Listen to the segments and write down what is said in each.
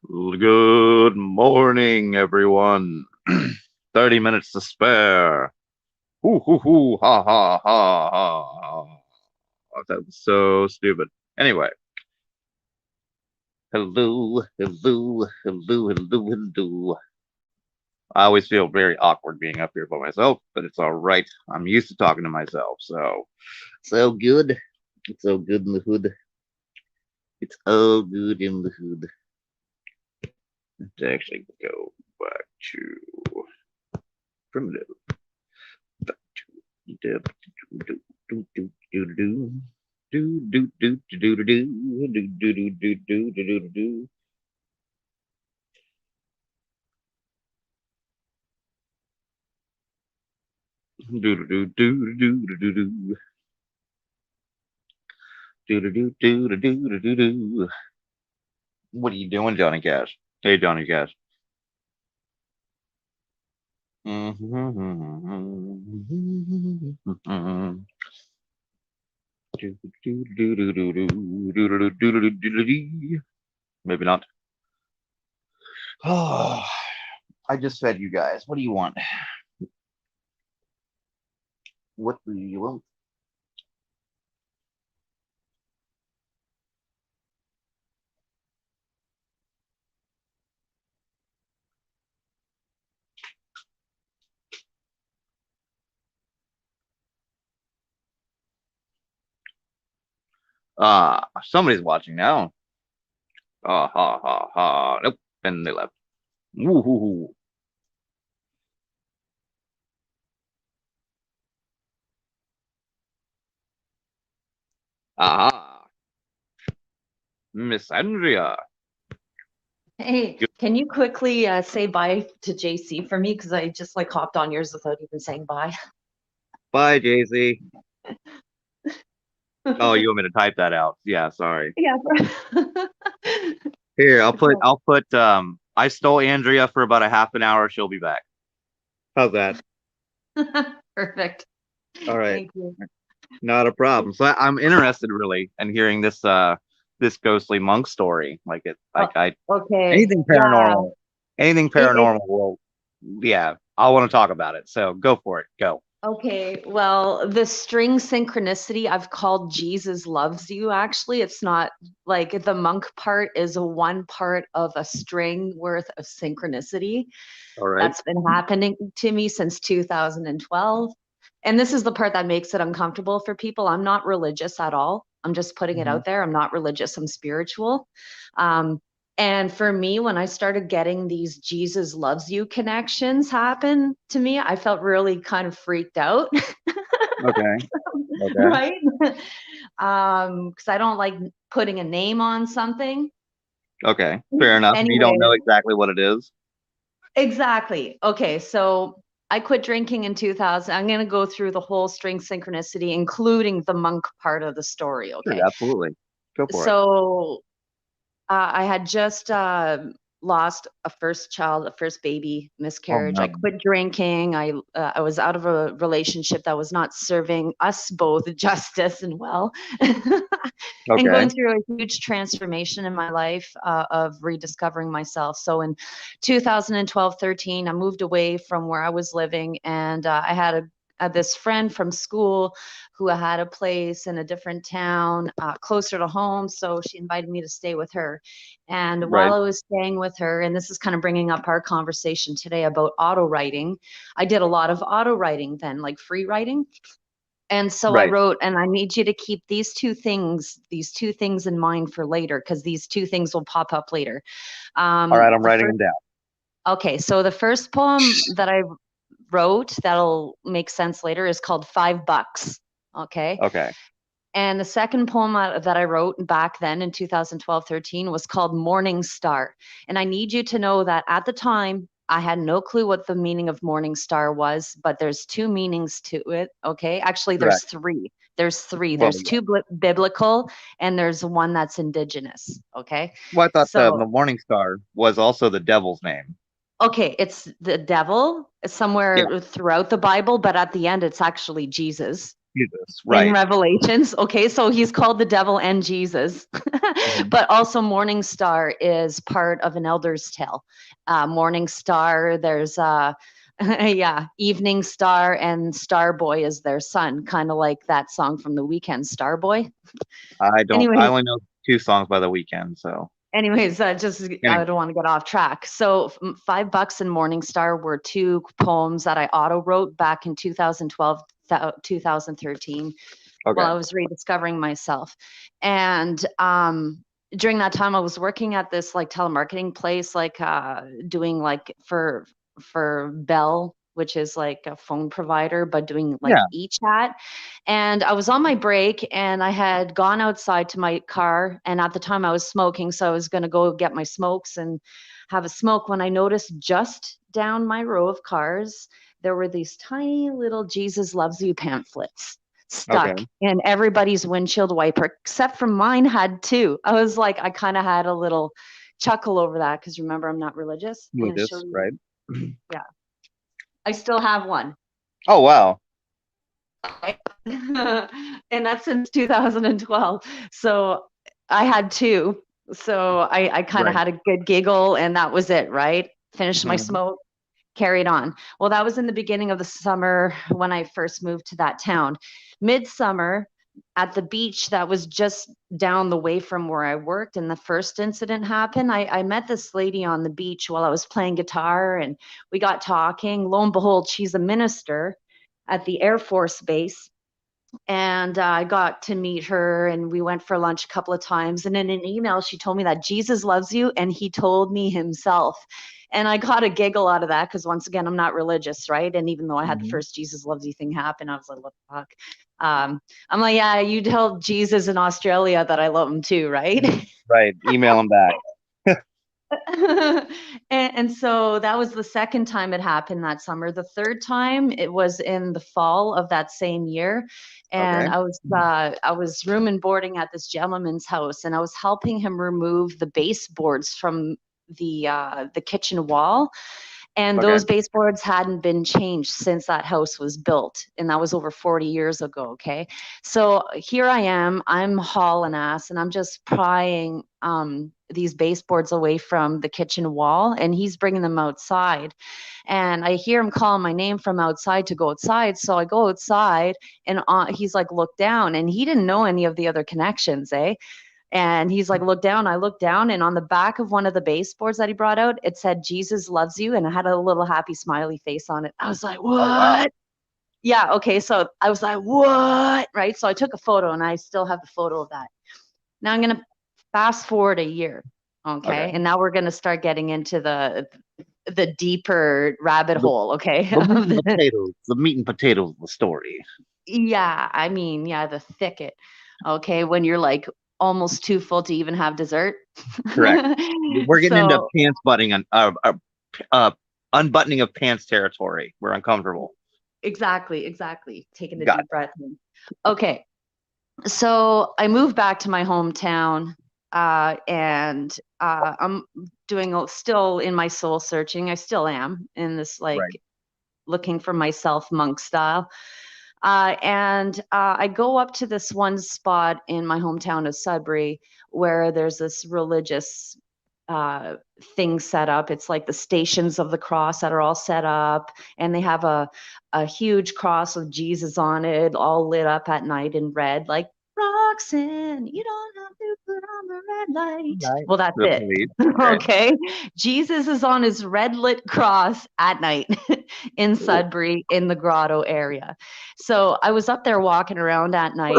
Good morning, everyone. 30 minutes to spare. Hoo, hoo, hoo, ha, ha, ha, ha, ha. That was so stupid. Anyway, hello, hello, hello, hello, hello. I always feel very awkward being up here by myself, but it's all right. I'm used to talking to myself, so good. It's so good in the hood. It's all good in the hood. Let's actually go back to primitive. Back to do do do do do do do do do do do do do do do do do do. Do do do do do do do do do do do do do do. What are you doing, Johnny Cash? Hey, Johnny Cash. Maybe not. Oh, I just fed you guys. What do you want? What do you want? Somebody's watching now. Ha ha ha ha. Nope. And they left. Woo-hoo-hoo. Aha. Miss Andrea. Hey, can you quickly say bye to JC for me? Because I just like hopped on yours without even saying bye. Bye, Jay-Z. Oh, you want me to type that out? Yeah, sorry. Yeah. Here, I stole Andrea for about a half an hour. She'll be back. How's that? Perfect. All right. Thank you. Not a problem. So I'm interested really in hearing this ghostly monk story. Oh, I okay. anything Yeah. paranormal, anything It, paranormal will, yeah, I want to talk about it. So go for it. Go. okay. Well, the string synchronicity I've called Jesus loves you. Actually, it's not like the monk part is a one part of a string worth of synchronicity. All right. That's been happening to me since 2012. And this is the part that makes it uncomfortable for people. I'm not religious at all. I'm just putting it Mhm. out there. I'm not religious, I'm spiritual. Um, and for me, when I started getting these Jesus loves you connections happen to me, I felt really kind of freaked out, Okay. Okay. right? Because I don't like putting a name on something. Okay. Fair enough. If you don't know Anyway, exactly what it is. exactly. Okay, so I quit drinking in 2000. I'm going to go through the whole string synchronicity, including the monk part of the story. Sure, Okay. absolutely. Go for it. So I had just lost a first child, a first baby Oh miscarriage. I no. quit drinking. I was out of a relationship that was not serving us both justice and well, and Okay. going through a huge transformation in my life of rediscovering myself. So in 2012, 13, I moved away from where I was living, and I had this friend from school who had a place in a different town closer to home. So she invited me to stay with her. And while Right. I was staying with her, and this is kind of bringing up our conversation today about auto writing, I did a lot of auto writing then, like free writing. And so I Right. wrote, and I need you to keep these two things in mind for later, because these two things will pop up later. All right. I'm The writing first, them down. okay, so the first poem that I wrote that'll make sense later is called $5. Okay. Okay. And the second poem that I wrote back then in 2012, 13 was called Morning Star. And I need you to know that at the time, I had no clue what the meaning of Morning Star was, but there's two meanings to it. Okay. Actually, there's Correct. three. There's three. Well, There's yeah. two biblical, and there's one that's indigenous. Okay. Well, I thought the So, Morning Star was also the devil's name. okay, it's the devil Yeah. somewhere throughout the Bible, but at the end, it's actually Jesus. Jesus, in right. Revelations. Okay, so he's called the devil and Jesus. Mhm. But also Morning Star is part of an elder's tale. Morning Star, there's yeah, Evening Star and Star Boy is their son, kind of like that song from The Weeknd, Star Boy. I Anyways, only know two songs by The Weeknd, so just I anyway. don't want to get off track. So $5 and Morning Star were two poems that I auto wrote back in 2012, 2013 while Okay. I was rediscovering myself. And during that time, I was working at this like telemarketing place, like doing like for Bell, which is like a phone provider, but doing like Yeah. e-chat. And I was on my break and I had gone outside to my car. And at the time I was smoking. So I was going to go get my smokes and have a smoke when I noticed just down my row of cars, there were these tiny little Jesus Loves You pamphlets Okay. stuck in everybody's windshield wiper, except for mine had two. I was like, I kind of had a little chuckle over that because remember, I'm not religious. I'm With going to show this, you. right? Yeah, I still have one. Oh wow. And that's since 2012. So I had two. So I kind of Right. had a good giggle, and that was it, right? Finished my Mhm. smoke, carried on. Well, that was in the beginning of the summer when I first moved to that town. Midsummer at the beach that was just down the way from where I worked, and the first incident happened. I met this lady on the beach while I was playing guitar, and we got talking. Lo and behold, she's a minister at the Air Force Base, and I got to meet her and we went for lunch a couple of times. And in an email, she told me that Jesus loves you and he told me himself. And I got a giggle out of that because once again, I'm not religious, right? And even though I had the Mhm. first Jesus loves you thing happen, I was like, what the fuck? I'm like, yeah, you tell Jesus in Australia that I love him too, right? Right. Email them back. And so that was the second time it happened that summer. The third time it was in the fall of that same year, and Okay. I was room and boarding at this gentleman's house, and I was helping him remove the baseboards from the kitchen wall, and Okay. those baseboards hadn't been changed since that house was built, and that was over 40 years ago. Okay, so here I am, I'm hauling ass, and I'm just prying these baseboards away from the kitchen wall, and he's bringing them outside. And I hear him calling my name from outside to go outside. So I go outside, and he's like, "Look down," and he didn't know any of the other connections, eh? And he's like, look down. I looked down, and on the back of one of the baseboards that he brought out, it said, Jesus loves you. And it had a little happy smiley face on it. I was like, Oh wow. what? Yeah. Okay. So I was like, what? Right. So I took a photo, and I still have the photo of that. Now I'm going to fast forward a year. Okay. Okay. And now we're going to start getting into the deeper rabbit The hole. Okay. the meat and potatoes. The meat and potatoes of the story. Yeah. I mean, yeah, the thicket. Okay. When you're like almost too full to even have dessert. Correct. We're getting into So pants buttoning on uh unbuttoning of pants territory. We're uncomfortable. exactly. Taking a Got deep breath in. Okay. So I moved back to my hometown, and I'm still in my soul searching. I still am in this like right. looking for myself monk style. And I go up to this one spot in my hometown of Sudbury where there's this religious uh, thing set up. It's like the stations of the cross that are all set up, and they have a huge cross with Jesus on it, all lit up at night in red, like Roxanne, you don't have to put on the red light. Right. Well, that's The it. police. Okay. Okay. Jesus is on his red lit cross at night in Cool. Sudbury in the grotto area. So I was up there walking around at night,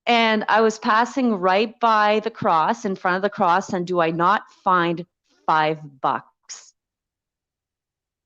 and I was passing right by the cross, in front of the cross, and do I not find $5?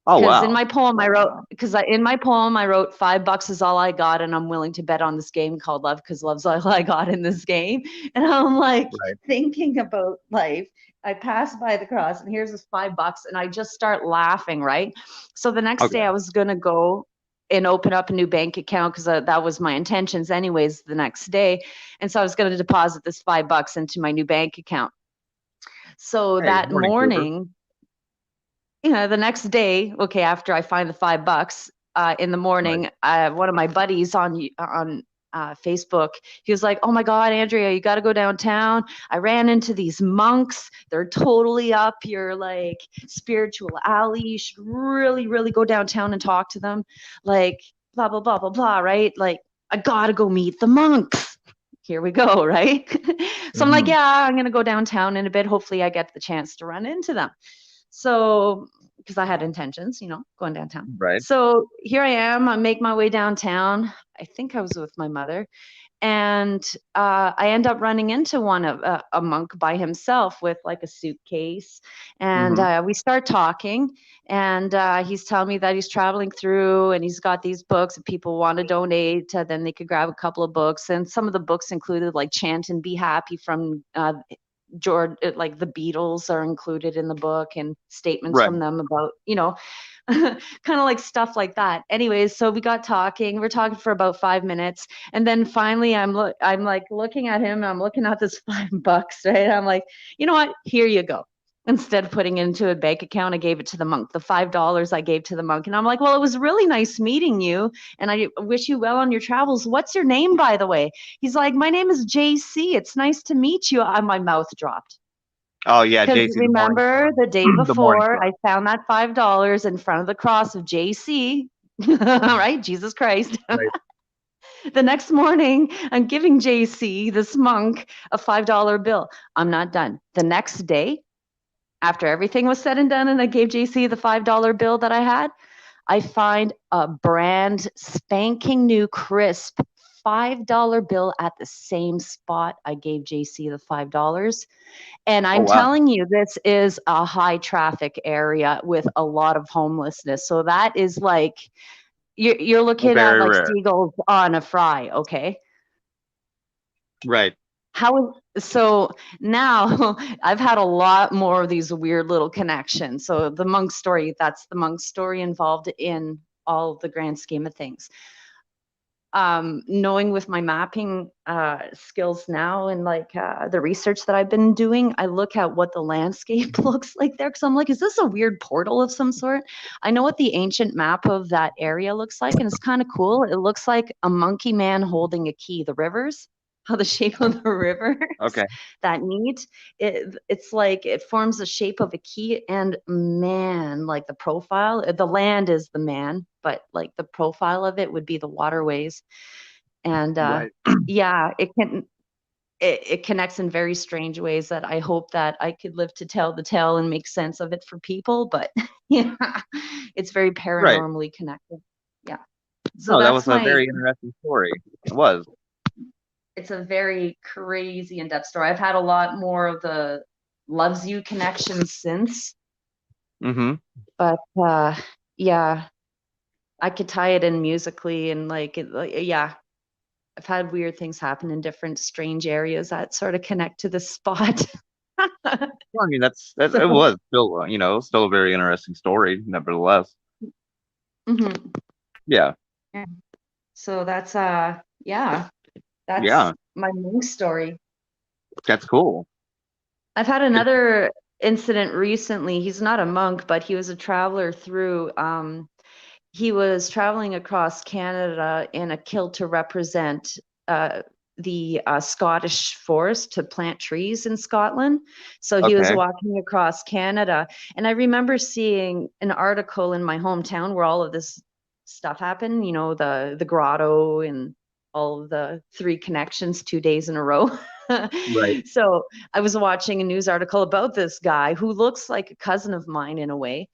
Oh Because in wow. my poem I wrote, $5 is all I got, and I'm willing to bet on this game called love because love's all I got in this game. And I'm like Right. thinking about life. I pass by the cross, and here's this $5, and I just start laughing, right? So the next day Okay. I was gonna go and open up a new bank account because that was my intentions anyways the next day. And so I was going to deposit this $5 into my new bank account. So Hey, that morning, Cooper. morning, the next day, okay, after I find the $5, in the Right. morning, one of my buddies on Facebook, he was like, "Oh my God, Andrea, you got to go downtown. I ran into these monks. They're totally up your like spiritual alley. You should really, really go downtown and talk to them. Like, blah, blah, blah, blah, blah, right? Like, I got to go meet the monks." Here we go, right? So I'm like, Hmm. yeah, I'm going to go downtown in a bit. Hopefully, I get the chance to run into them. So, because I had intentions, going downtown. Right. So here I am. I make my way downtown. I think I was with my mother, and I end up running into one of a monk by himself with like a suitcase, and Hmm. we start talking, and he's telling me that he's traveling through, and he's got these books, and people want to donate, then they could grab a couple of books, and some of the books included like "Chant and Be Happy" from George, like the Beatles are included in the book, and statements Right. from them about, kind of like stuff like that. Anyways, so we got talking. We're talking for about 5 minutes, and then finally, I'm like looking at him. I'm looking at this $5, right? I'm like, you know what? Here you go. Instead of putting it into a bank account, I gave it to the monk. The $5 I gave to the monk, and I'm like, well, it was really nice meeting you, and I wish you well on your travels. What's your name, by the way? He's like, my name is JC. It's nice to meet you. My mouth dropped. Oh yeah, Because JC, the morning remember star. the day The morning before, star. I found that $5 in front of the cross of JC, right? Jesus Christ. Right. The next morning, I'm giving JC, this monk, a $5 bill. I'm not done. The next day, after everything was said and done, and I gave JC the $5 bill that I had, I find a brand spanking new, crisp $5 bill at the same spot I gave JC the $5. And Oh I'm wow. telling you, this is a high traffic area with a lot of homelessness. So that is like you're looking at Very like rare. seagulls on a fry. Okay. Right. So now I've had a lot more of these weird little connections. So the monk story, that's the monk story involved in all the grand scheme of things. Knowing with my mapping skills now and like the research that I've been doing, I look at what the landscape looks like there because I'm like, is this a weird portal of some sort? I know what the ancient map of that area looks like, and it's kind of cool. It looks like a monkey man holding a key. The rivers, how the shape of the rivers, Okay. that neat. It's like it forms the shape of a key, and man, like the profile, the land is the man, but like the profile of it would be the waterways. And Right. yeah, it connects in very strange ways that I hope that I could live to tell the tale and make sense of it for people. But yeah, it's very Right. paranormally connected. Yeah. So No, that that's was a my, very interesting story. It was. it's a very crazy in-depth story. I've had a lot more of the loves you connections since, Hmm. but yeah, I could tie it in musically and yeah, I've had weird things happen in different strange areas that sort of connect to this spot. Well, I mean, that it So, was still, still a very interesting story, nevertheless. mhm. Yeah. Yeah. So that's yeah, Yeah. that's my monk story. That's cool. I've had It, another incident recently. He's not a monk, but he was a traveler through he was traveling across Canada in a kilt to represent uh, the Scottish forest to plant trees in Scotland. So he was okay. walking across Canada. And I remember seeing an article in my hometown where all of this stuff happened, the grotto and all of the three connections 2 days in a row. Right. So I was watching a news article about this guy who looks like a cousin of mine in a way,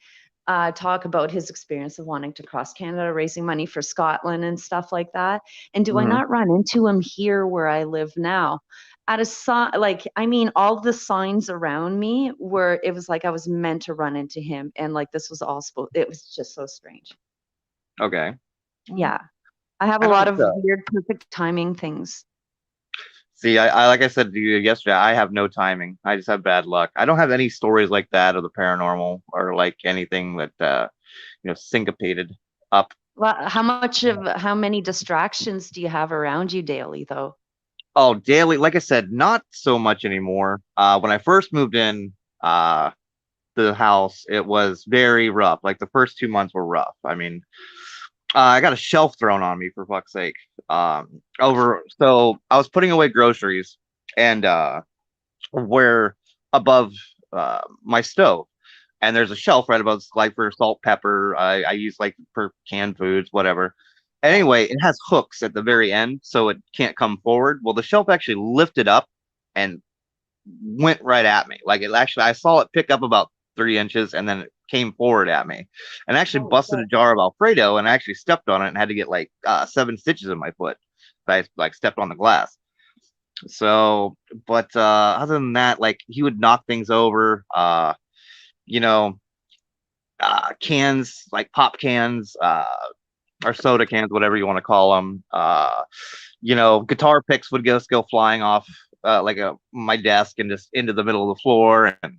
talk about his experience of wanting to cross Canada, raising money for Scotland and stuff like that. And do I Hmm. not run into him here where I live now? At a sign, like, I mean, all the signs around me were, it was like I was meant to run into him. And like this was all supposed, it was just so strange. Okay. Yeah. I have I a lot don't of weird, perfect timing things. see. I like I said to you yesterday. I have no timing. I just have bad luck. I don't have any stories like that of the paranormal or like anything that syncopated up. Well, how many distractions do you have around you daily, though? Oh, daily. Like I said, not so much anymore. When I first moved in, to the house, it was very rough. Like the first 2 months were rough. I mean, I got a shelf thrown on me for fuck's sake. Over so I was putting away groceries and where above my stove, and there's a shelf right above like for salt, pepper. I use like for canned foods, whatever. Yeah. Anyway, it has hooks at the very end, so it can't come forward. Well, the shelf actually lifted up and went right at me. Like it actually, I saw it pick up about 3 inches and then it came forward at me, and actually Holy busted shit. a jar of Alfredo, and I actually stepped on it and had to get like 7 stitches in my foot. I like stepped on the glass. So, but other than that, like he would knock things over. You know, cans like pop cans, or soda cans, whatever you want to call them. Guitar picks would just go flying off my desk and just into the middle of the floor, and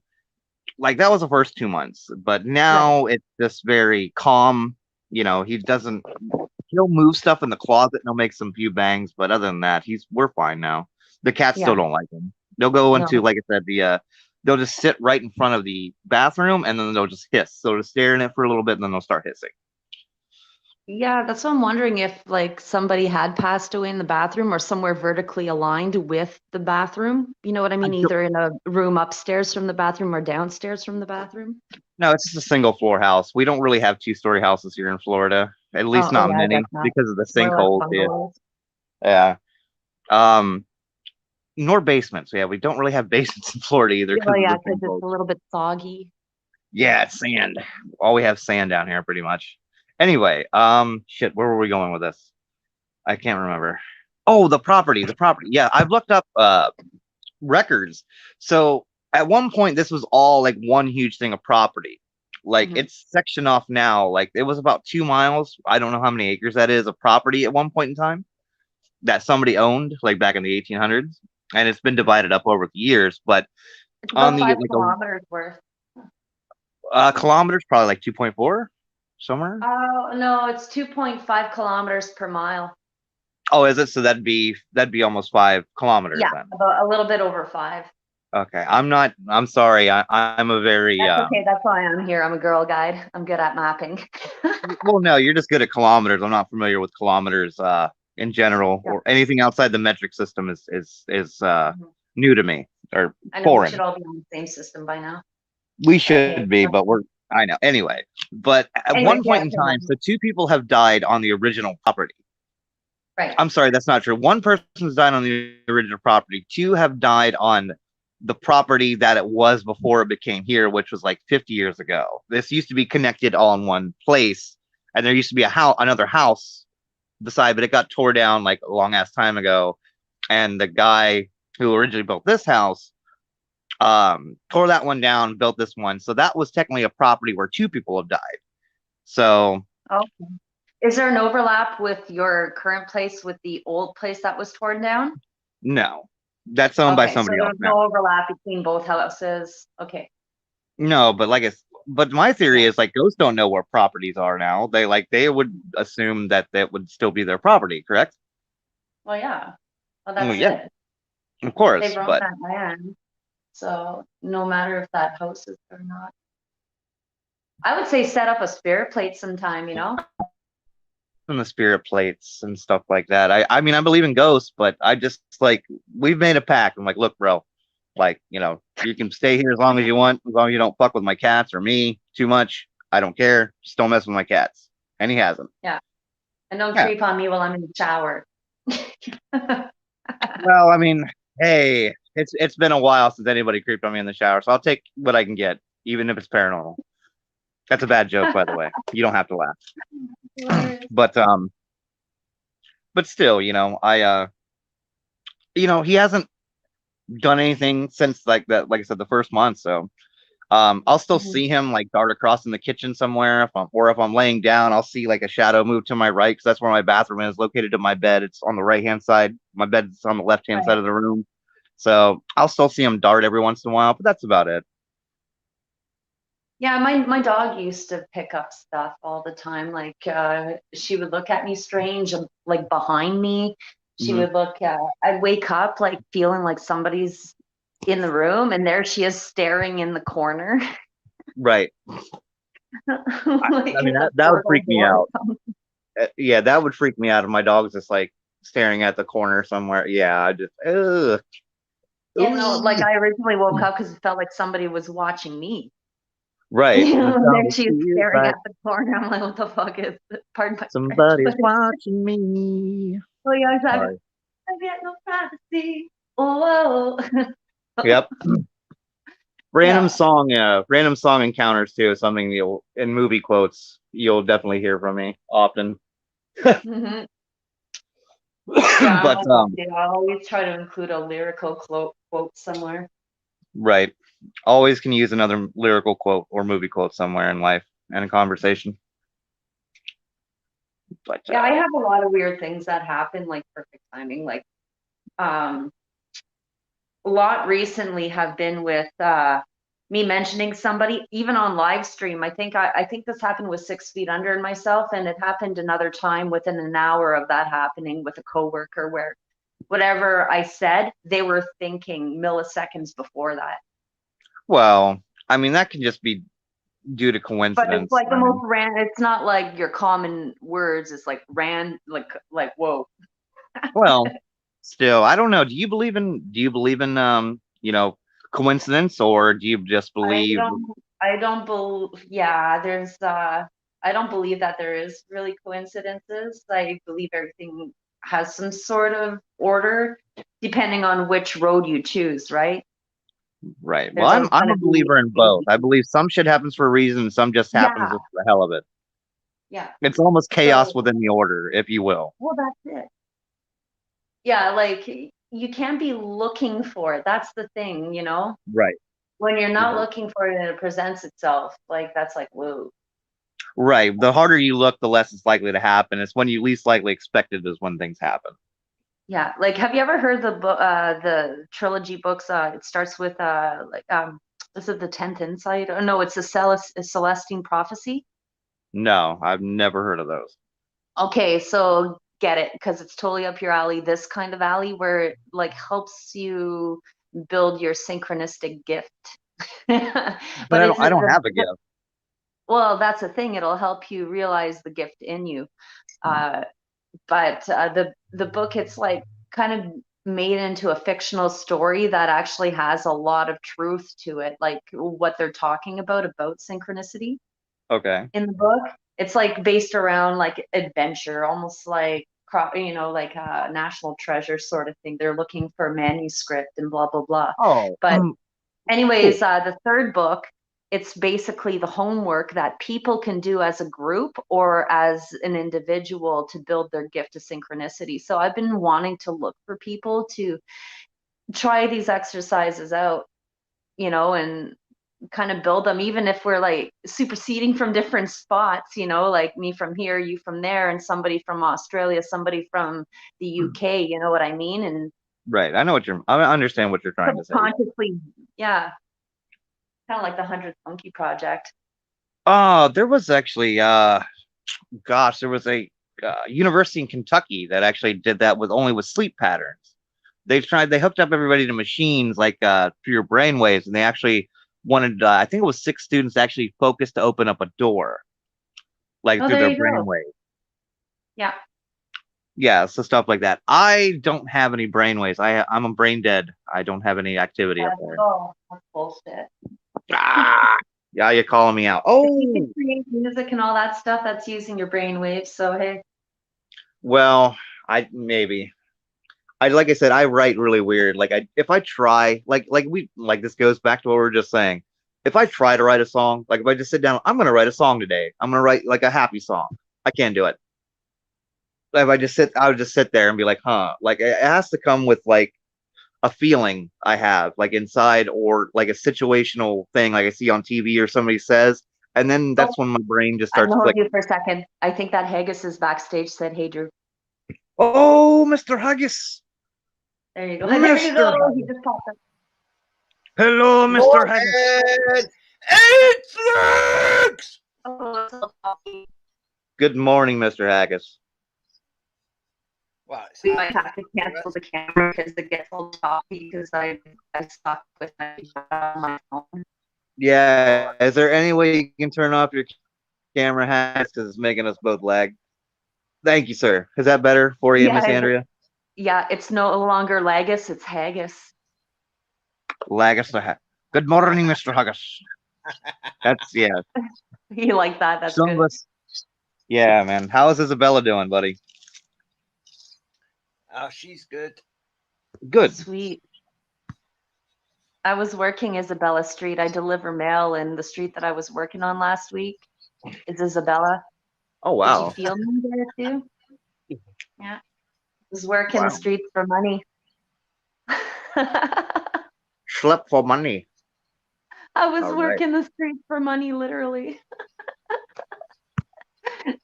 like that was the first 2 months. But Right. now it's just very calm. He doesn't. He'll move stuff in the closet and he'll make some few bangs, but other than that, we're fine now. The cats still Yeah. don't like him. They'll go into, No. like I said, they'll just sit right in front of the bathroom and then they'll just hiss. So they'll stare in it for a little bit and then they'll start hissing. Yeah, that's what I'm wondering if like somebody had passed away in the bathroom or somewhere vertically aligned with the bathroom. You know what I I mean? don't, Either in a room upstairs from the bathroom or downstairs from the bathroom. no, it's just a single floor house. We don't really have 2-story houses here in Florida, at least Oh, not yeah, I guess many not. because of the More or less sinkholes here. bungalows. Yeah. Um, Nor basements. Yeah, we don't really have basements in Florida either Yeah, well, because of yeah, the because it's sinkholes. a little bit soggy. Yeah, it's sand. All we have sand down here, pretty much. Anyway, shit, where were we going with this? I can't remember. Oh, the property. Yeah, I've looked up records. So at one point, this was all like one huge thing of property. Like Hmm. it's sectioned off now. Like it was about 2 miles. I don't know how many acres that is of property at one point in time that somebody owned, like back in the 1800s, and it's been divided up over the years. But It's on about the five like kilometers worth. kilometers, probably like 2.4 somewhere. Oh, no, it's 2.5 kilometers per mile. Oh, is it? So that'd be almost 5 kilometers Yeah, then. about a little bit over five. Okay, I'm not. I'm sorry. I'm a very That's okay. That's why I'm here. I'm a girl guide. I'm good at mapping. well. No, you're just good at kilometers. I'm not familiar with kilometers in general, Yeah. or anything outside the metric system is Mhm. new to me or I know we should foreign. all be on the same system by now. We Okay. should be, but we're. I know. Anyway, but at Anyways, one yeah, point in carry time, on. so two people have died on the original property. Right. I'm sorry, that's not true. One person's died on the original property. Two have died on the property that it was before it became here, which was like 50 years ago. This used to be connected all in one place, and there used to be another house beside, but it got tore down like a long ass time ago. And the guy who originally built this house tore that one down, built this one. So that was technically a property where two people have died. So Okay. Is there an overlap with your current place with the old place that was torn down? no, that's owned by Okay, so somebody else there's now. no overlap between both houses. Okay. No, but but my theory Yeah. is like ghosts don't know where properties are now. They would assume that that would still be their property, correct? Well, yeah. Well, Well, that's yeah, it. of They've course, owned but that land. So no matter if that house is or not. I would say set up a spirit plate sometime, you know? and the spirit plates and stuff like that. I mean I believe in ghosts, but I just like we've made a pact. I'm like, look, bro, like you can stay here as long as you want, as long as you don't fuck with my cats or me too much. I don't care. Just don't mess with my cats. And he hasn't. Yeah. And don't Yeah. creep on me while I'm in the shower. Well, I mean, hey, it's been a while since anybody creeped on me in the shower, so I'll take what I can get, even if it's paranormal. That's a bad joke, by the way. You don't have to laugh. Hilarious. But still, he hasn't done anything since like that, like I said, the first month. So I'll still Mhm. see him like dart across in the kitchen somewhere. If I'm laying down, I'll see like a shadow move to my right because that's where my bathroom is located to my bed. It's on the right hand side. My bed's on the left hand Right. side of the room. So I'll still see him dart every once in a while, but that's about it. Yeah, my dog used to pick up stuff all the time. Like she would look at me strange, like behind me. She Hmm. would look. I'd wake up like feeling like somebody's in the room, and there she is staring in the corner, Right. like I mean in the that would portal freak me door. out. Yeah, that would freak me out if my dog's just like staring at the corner somewhere. Yeah, I just ugh. Yeah, no, like Ooh. I originally woke up because it felt like somebody was watching me. Right. You The know, and sound then of she's feels staring like at the corner. I'm like, what the fuck is pardon my French, somebody's but watching me. oh yeah, exactly. Sorry. I get no privacy. Oh, Yep. yeah. Random song encounters too is something you'll in movie quotes you'll definitely hear from me often. Hmm. Yeah, I'm But like that too. I always try to include a lyrical quote somewhere. right. Always can use another lyrical quote or movie quote somewhere in life and in conversation. But Yeah, I have a lot of weird things that happen, like perfect timing. Like, um, a lot recently have been with me mentioning somebody, even on live stream. I think this happened with 6 Feet Under and myself, and it happened another time within an hour of that happening with a coworker where whatever I said, they were thinking milliseconds before that. well, I mean that can just be due to But it's coincidence. like the I most mean, random. It's not like your common words. It's like like whoa. well, still, I don't know. Do you believe in coincidence, or do you just I believe? don't I don't believe yeah, there's I don't believe that there is really coincidences. I believe everything has some sort of order depending on which road you choose, right? Right. Well, There's always I'm going a to be believer in both. I believe some shit happens for a reason, some just happens yeah, just for the hell of it. yeah. It's almost chaos So, within the order, if you will. well, that's it. Yeah, like you can't be looking for it. That's the thing, you know? Right. When you're not Right. looking for it and it presents itself, like that's like, whoa. Right. The harder you look, the less it's likely to happen. It's when you least likely expect it is when things happen. Yeah, like have you ever heard the book the trilogy books it starts with is it the 10th Insight? Oh no, it's the Celestine Prophecy. No, I've never heard of those. Okay, so get it because it's totally up your alley, this kind of alley where it like helps you build your synchronistic gift. But But I don't have a gift. well, that's the thing, it'll help you realize the gift in you. Uh but the book it's like kind of made into a fictional story that actually has a lot of truth to it, like what they're talking about synchronicity Okay. in the book. It's like based around like adventure, almost like you know, like a national treasure sort of thing. They're looking for a manuscript and blah blah blah. Oh, But cool. anyways, the third book, it's basically the homework that people can do as a group or as an individual to build their gift of synchronicity. So I've been wanting to look for people to try these exercises out, you know, and kind of build them, even if we're like superseding from different spots, you know, like me from here, you from there, and somebody from Australia, somebody from the UK, you know what I mean? And Right. I understand what you're trying to say. subconsciously, yeah, kind of like the 100th Monkey Project. Oh, there was actually there was a university in Kentucky that actually did that with only with sleep patterns. They hooked up everybody to machines like through your brain waves, and they actually wanted I think it was 6 students actually focused to open up a door like Oh, through there their you brain go. waves. Yeah. Yeah, so stuff like that. I don't have any brain waves. I'm a brain dead. I don't have any activity up there. Oh, that's bullshit. Ah, yeah, you're calling me out. If you can Oh, create music and all that stuff, that's using your brain waves. So hey, well, I maybe. I like I said, I write really weird. Like if I try, like this goes back to what we were just saying. If I try to write a song, like if I just sit down, I'm gonna write a song today. I'm gonna write like a happy song. I can't do it. If I would just sit there and be like, huh. Like it has to come with like a feeling I have, like inside, or like a situational thing, like I see on TV or somebody says, and then oh, that's when my brain just I'm starts gonna hold clicking. you for a second. I think that Haggis is backstage. Said, "Hey, Drew." Oh, Mr. Haggis, There you go. There you Mr. go. He Haggis. just popped up. Hello, Mr. Haggis. Morning! It's Lex! Oh, it's a little talky. Good morning, Mr. Haggis. Wow, it's We might happening. have to cancel the camera because it gets a little talky because I stuck with my phone. Yeah, is there any way you can turn off your camera, Haggis? Because it's making us both lag. Thank you, sir. Is that better for you, Miss Yeah, Andrea? yeah. It's no longer Lagus, it's Haggis. Lagus the Good morning, Mr. Huggis. That's yeah. You like that? That's Some of good. us. Yeah, man. How is Isabella doing, buddy? Oh, she's good. Good. Sweet. I was working Isabella Street. I deliver mail, and the street that I was working on last week is Isabella. Oh Did you wow. feel me there too? Yeah. I was working the Wow. streets for money. I Slept for money. was All right. working the streets for money, literally.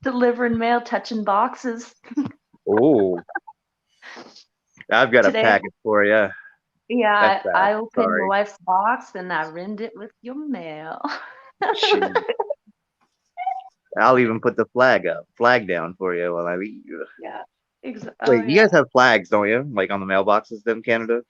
Delivering mail, touching boxes. Oh, I've got a Today, package for you. That's yeah, bad. I opened my Sorry. wife's box and I rinned it with your mail. Jeez. I'll even put the flag down for you while I leave. Yeah. Oh Wait, you guys yeah. have flags, don't you? Like on the mailboxes in Canada?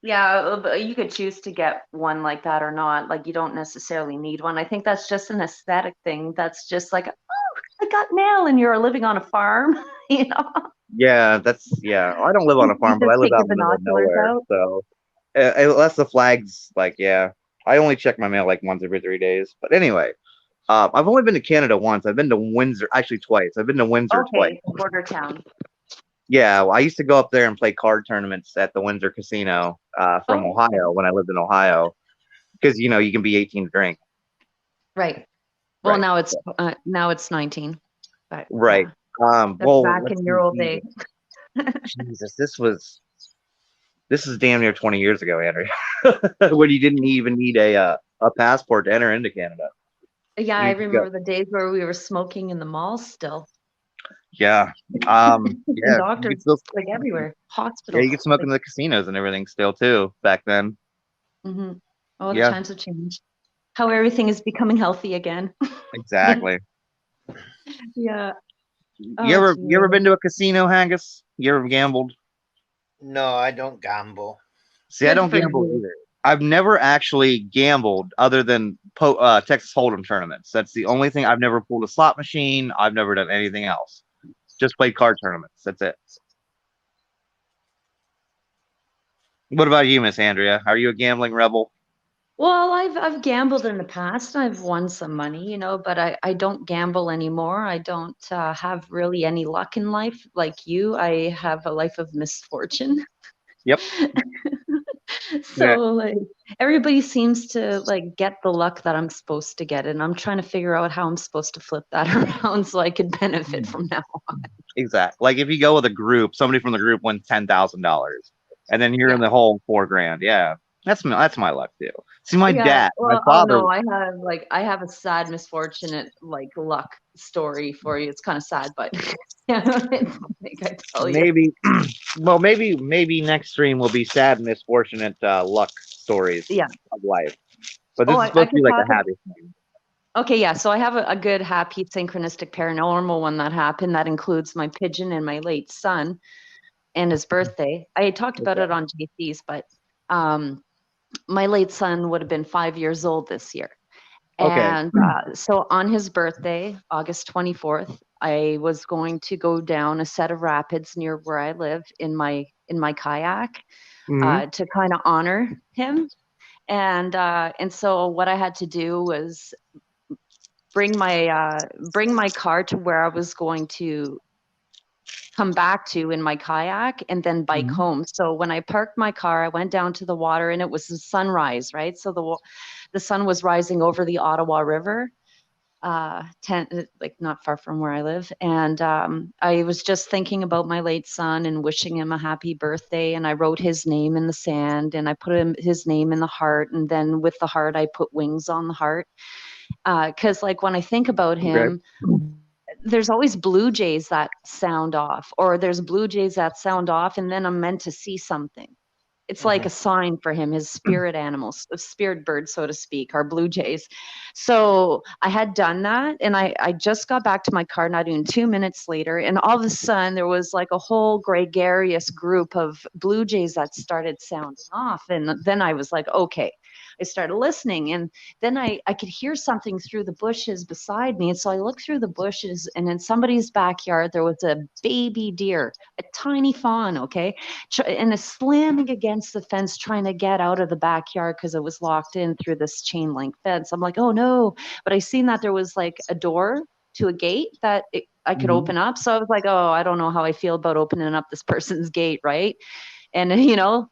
Yeah, but you could choose to get one like that or not. Like you don't necessarily need one. I think that's just an aesthetic thing. That's just like, oh, I got mail and you're living on a farm, you know. Yeah, that's yeah. I don't live on a You farm, but I just live take out your in the middle of binoculars nowhere. out. So unless the flags, like yeah, I only check my mail like once every 3 days. But anyway, I've only been to Canada once. I've been to Windsor, actually twice. I've been to Windsor twice. Okay, border town. Yeah, well, I used to go up there and play card tournaments at the Windsor Casino from Oh, Ohio when I lived in Ohio because you can be 18 to drink. right. Well, Right. now it's 19, but Right. yeah, that's Well, back let's in your see. old day. Jesus, this is damn near 20 years ago, Andrew, when you didn't even need a passport to enter into Canada. Yeah, I You could go. remember the days where we were smoking in the malls still, Yeah. and Yeah. You could doctors still. like everywhere, Yeah, you hospitals. could smoke Like, in the casinos and everything still too back then. oh, the Yeah, times have changed. How everything is becoming healthy again. exactly. Yeah. You Oh, ever gee. been to a casino, Haggis? You ever gambled? No, I don't gamble. See, I Good don't for gamble you. either. I've never actually gambled other than Texas Hold'em tournaments. That's the only thing. I've never pulled a slot machine. I've never done anything else. Just played card tournaments. That's it. What about you, Miss Andrea? Are you a gambling rebel? Well, I've gambled in the past. I've won some money, but I don't gamble anymore. I don't have really any luck in life like you. I have a life of misfortune. Yep. So Yeah. like everybody seems to like get the luck that I'm supposed to get, and I'm trying to figure out how I'm supposed to flip that around so I could benefit from now on. Exactly. Like if you go with a group, somebody from the group wins $10,000, and then you're in Yeah. the whole $4,000. Yeah, that's my luck too. See, Yeah. my Well, oh father. no, I have a sad, misfortunate like luck story for you. It's kind of sad, but yeah, I think I tell you. Maybe, well, maybe next stream will be sad, misfortunate luck stories Yeah. of life. But Oh, this is I supposed to be could like talk. a happy thing. Okay, yeah. So I have a good, happy, synchronistic, paranormal one that happened that includes my pigeon and my late son and his birthday. I had talked about Okay. it on JC's, but um, my late son would have been 5 years old this year. Okay. And so on his birthday, August 24th, I was going to go down a set of rapids near where I live in my kayak Hmm. to kind of honor him. And so what I had to do was bring my car to where I was going to come back to in my kayak and then bike Hmm. home. So when I parked my car, I went down to the water and it was the sunrise, right? So the sun was rising over the Ottawa River, like not far from where I live. And I was just thinking about my late son and wishing him a happy birthday. And I wrote his name in the sand and I put his name in the heart. And then with the heart, I put wings on the heart. Because like when I think about Okay. him, there's always blue jays that sound off, or there's blue jays that sound off, and then I'm meant to see something. It's like a sign for him, his spirit animals, a spirit bird, so to speak, are blue jays. So I had done that, and I just got back to my car not even 2 minutes later, and all of a sudden there was like a whole gregarious group of blue jays that started sounding off. And then I was like, okay. I started listening, and then I could hear something through the bushes beside me. And so I looked through the bushes, and in somebody's backyard, there was a baby deer, a tiny fawn, okay? And it's slamming against the fence, trying to get out of the backyard because it was locked in through this chain link fence. I'm like, oh no. But I seen that there was like a door to a gate that I could Mhm. open up. So I was like, oh, I don't know how I feel about opening up this person's gate, right? And the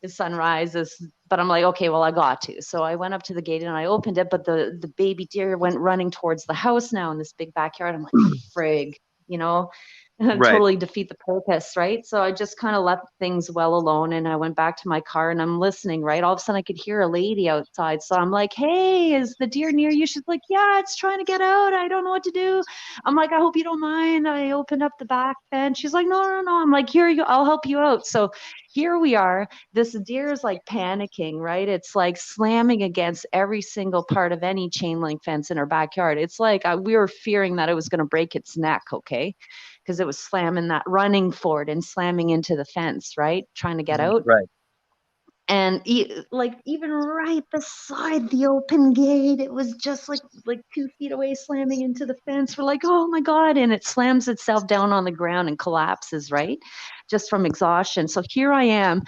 sun rises, but I'm like, okay, well, I got to. So I went up to the gate and I opened it, but the baby deer went running towards the house now in this big backyard. I'm like, frig, you know, Right. totally defeat the purpose, right? So I just kind of left things well alone, and I went back to my car and I'm listening, right? All of a sudden I could hear a lady outside. So I'm like, hey, is the deer near you? She's like, yeah, it's trying to get out. I don't know what to do. I'm like, I hope you don't mind. I opened up the back fence. She's like, no, no, no. I'm like, here you go. I'll help you out. So here we are. This deer is like panicking, right? It's like slamming against every single part of any chain link fence in our backyard. It's like we were fearing that it was going to break its neck, okay? Because it was slamming that, running for it and slamming into the fence, right? Trying to get out. Right. And like even right beside the open gate, it was just like 2 feet away, slamming into the fence. We're like, oh my god! And it slams itself down on the ground and collapses, right, just from exhaustion. So here I am,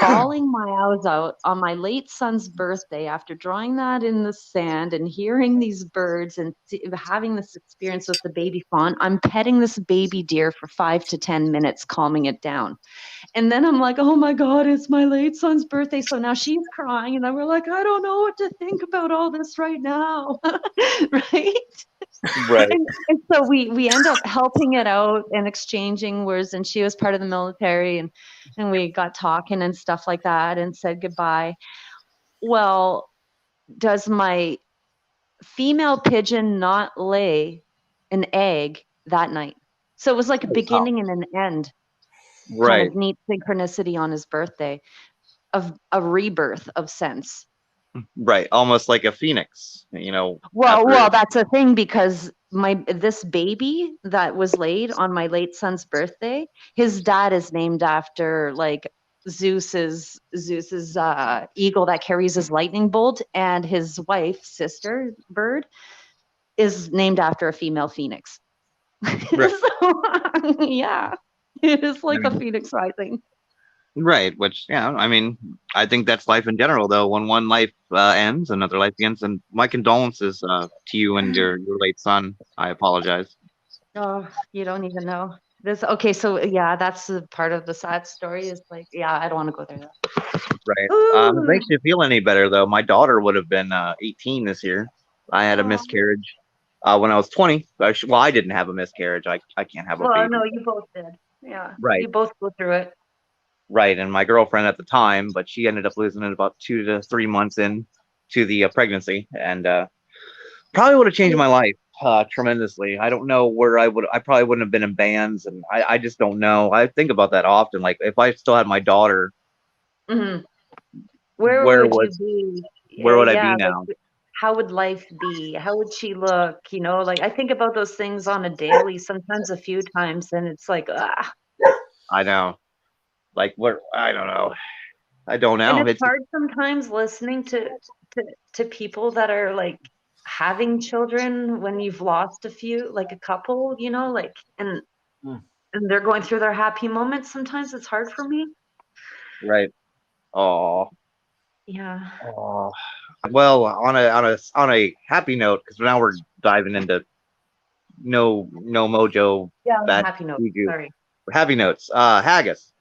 bawling my eyes out on my late son's birthday after drawing that in the sand and hearing these birds and having this experience with the baby fawn. I'm petting this baby deer for 5 to 10 minutes, calming it down. And then I'm like, oh my God, it's my late son's birthday. So now she's crying. And then we're like, I don't know what to think about all this right now. Right. Right. And so we end up helping it out and exchanging words. And she was part of the military, and we got talking and stuff like that and said goodbye. Well, does my female pigeon not lay an egg that night? So it was like a Wow. beginning and an end, kind Right. of neat synchronicity on his birthday of a rebirth of sense. Right. Almost like a phoenix, Well, after. that's a thing, because this baby that was laid on my late son's birthday, his dad is named after like Zeus's eagle that carries his lightning bolt, and his wife, sister bird, is named after a female phoenix. Right. So yeah, it is I like a mean, phoenix rising. right. Which, I mean, I think that's life in general, though. When one life ends, another life begins. And my condolences to you and your late son. I apologize. Oh, you don't even know. This okay, so yeah, that's the part of the sad story is like, yeah, I don't want to go there though. Right. If it Ooh, makes you feel any better, though, my daughter would have been 18 this year. I had a oh. miscarriage when I was 20. Well, I didn't have a miscarriage. I can't have a Well, baby. no, you both did. Yeah, Right. you both go through it. Right. And my girlfriend at the time, but she ended up losing it about 2 to 3 months in to the pregnancy, and probably would have changed my life tremendously. I don't know where I would. I probably wouldn't have been in bands, and I just don't know. I think about that often. Like if I still had my daughter, Hmm. Where where would you would be? where would I Yeah, be now? like how would life be? How would she look? Like I think about those things on a daily, sometimes a few times, and it's like, ah. I know. Like where? I don't know. I don't And know. it's It's hard sometimes listening to to people that are like having children when you've lost a few, like a couple, like Mm. and they're going through their happy moments. Sometimes it's hard for me. right. Oh. Yeah. Oh. Well, on a happy note, because now we're diving into no mojo Yeah, on a bad happy note. juju. Sorry. Happy notes. Haggis.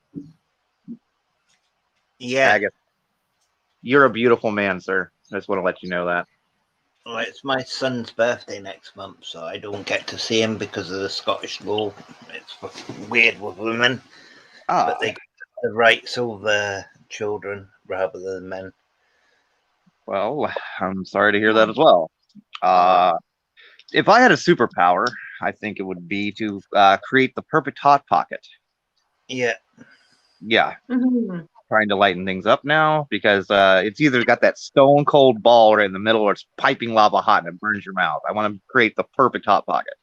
Yeah. Haggis. You're a beautiful man, sir. I just want to let you know that. Well, it's my son's birthday next month, so I don't get to see him because of the Scottish law. It's fucking weird with women, but Ah. they get the rights over children rather than men. Well, I'm sorry to hear that Oh, as well. oh. If I had a superpower, I think it would be to create the perfect hot pocket. Yeah. Yeah, Mhm. trying to lighten things up now because it's either got that stone cold ball right in the middle or it's piping lava hot and it burns your mouth. I want to create the perfect hot pocket.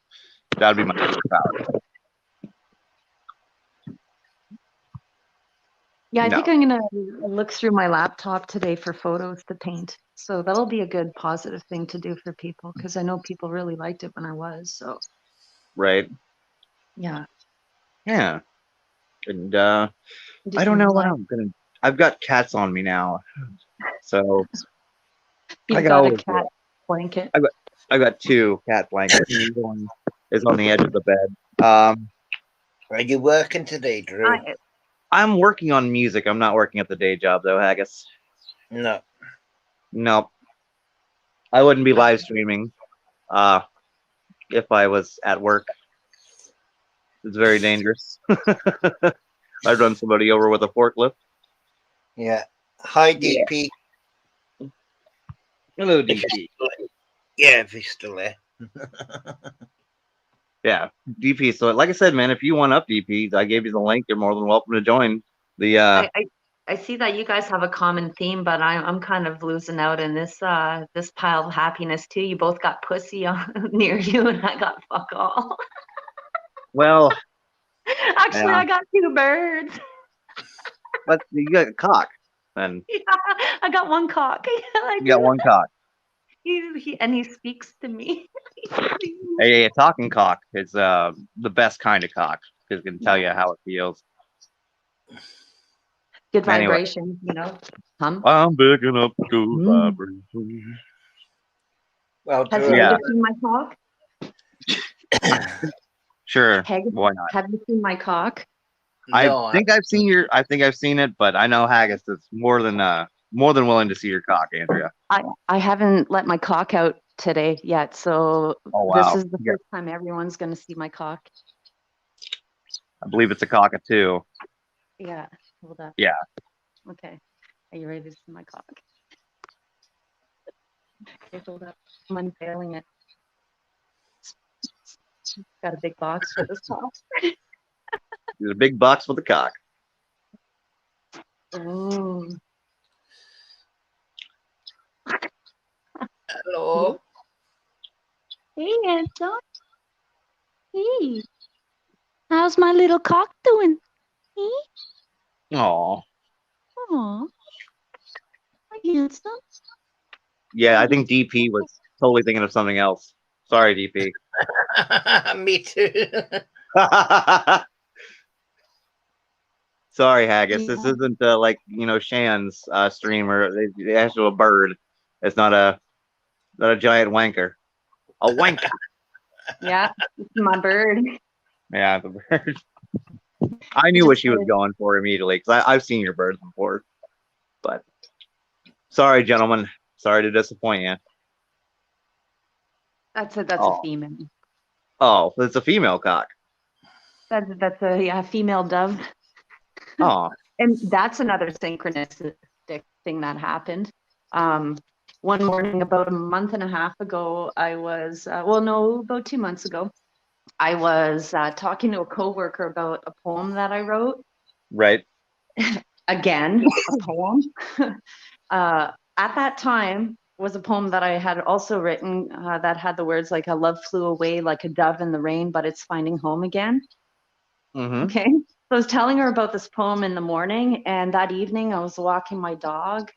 That would be my superpower. Yeah, I No. think I'm gonna look through my laptop today for photos to paint. So that'll be a good positive thing to do for people because I know people really liked it when I was. So Right. yeah, Yeah. And do I don't some know what black. I'm gonna. I've got cats on me now, so I You've can got a always do cat it. blanket. I got two cat blankets, and the other one is on the edge of the bed. Are you working today, Drew? I'm working on music. I'm not working at the day job though, Haggis. No. Nope. I wouldn't be live streaming uh, if I was at work. It's very dangerous. I'd run somebody over with a forklift. Yeah. Hi, Yeah. DP. Hello, If he's DP. still there. Yeah, if he's still there. Yeah, DP. So, like I said, man, if you want up DP, I gave you the link. You're more than welcome to join the. I see that you guys have a common theme, but I'm kind of losing out in this pile of happiness too. You both got pussy on, near you, and I got fuck all. Well, Actually, yeah, I got two birds. but you got a cock, and Yeah, I got one cock. I you got do. one cock. He speaks to me. A talking cock is the best kind of cock because it can tell you how it feels. Good Anyway, vibration, you know. I'm picking up good Mm. vibrations. Well, Has Drew, Yeah. Haggis seen my cock? Sure, Haggis, why not? have you seen my cock? no, I think I've seen it, but I know Haggis is more than willing to see your cock, Andrea. I haven't let my cock out today yet, so Oh this wow. is the Yeah, first time everyone's gonna see my cock. I believe it's a cockatoo. Yeah, hold up. Yeah. Okay, are you ready to see my cock? Okay, hold up. I'm unveiling it. Got a big box for this cock. There's a big box with a cock. Oh, hello. hey, Anton. Hey, how's my little cock doing? Hey, Oh. aw, handsome. Yeah, I think DP was totally thinking of something else. Sorry, DP. Me too. Sorry, Haggis. This Yeah. isn't like Shan's streamer. They asked you a bird. It's not a giant wanker. A wank. Yeah, it's my bird. Yeah, the bird. I knew what Just she was going for immediately because I've seen your birds before. But sorry, gentlemen. Sorry to disappoint you. that's a Oh, female. oh, it's a female cock. That's a female dove. Oh, And that's another synchronistic thing that happened. One morning, about a month and a half ago, I was, about 2 months ago, I was talking to a coworker about a poem that I wrote. right. Again, a poem. At that time was a poem that I had also written that had the words like, "A love flew away like a dove in the rain, but it's finding home again." Mm-hmm. Okay. So I was telling her about this poem in the morning, and that evening I was walking my dog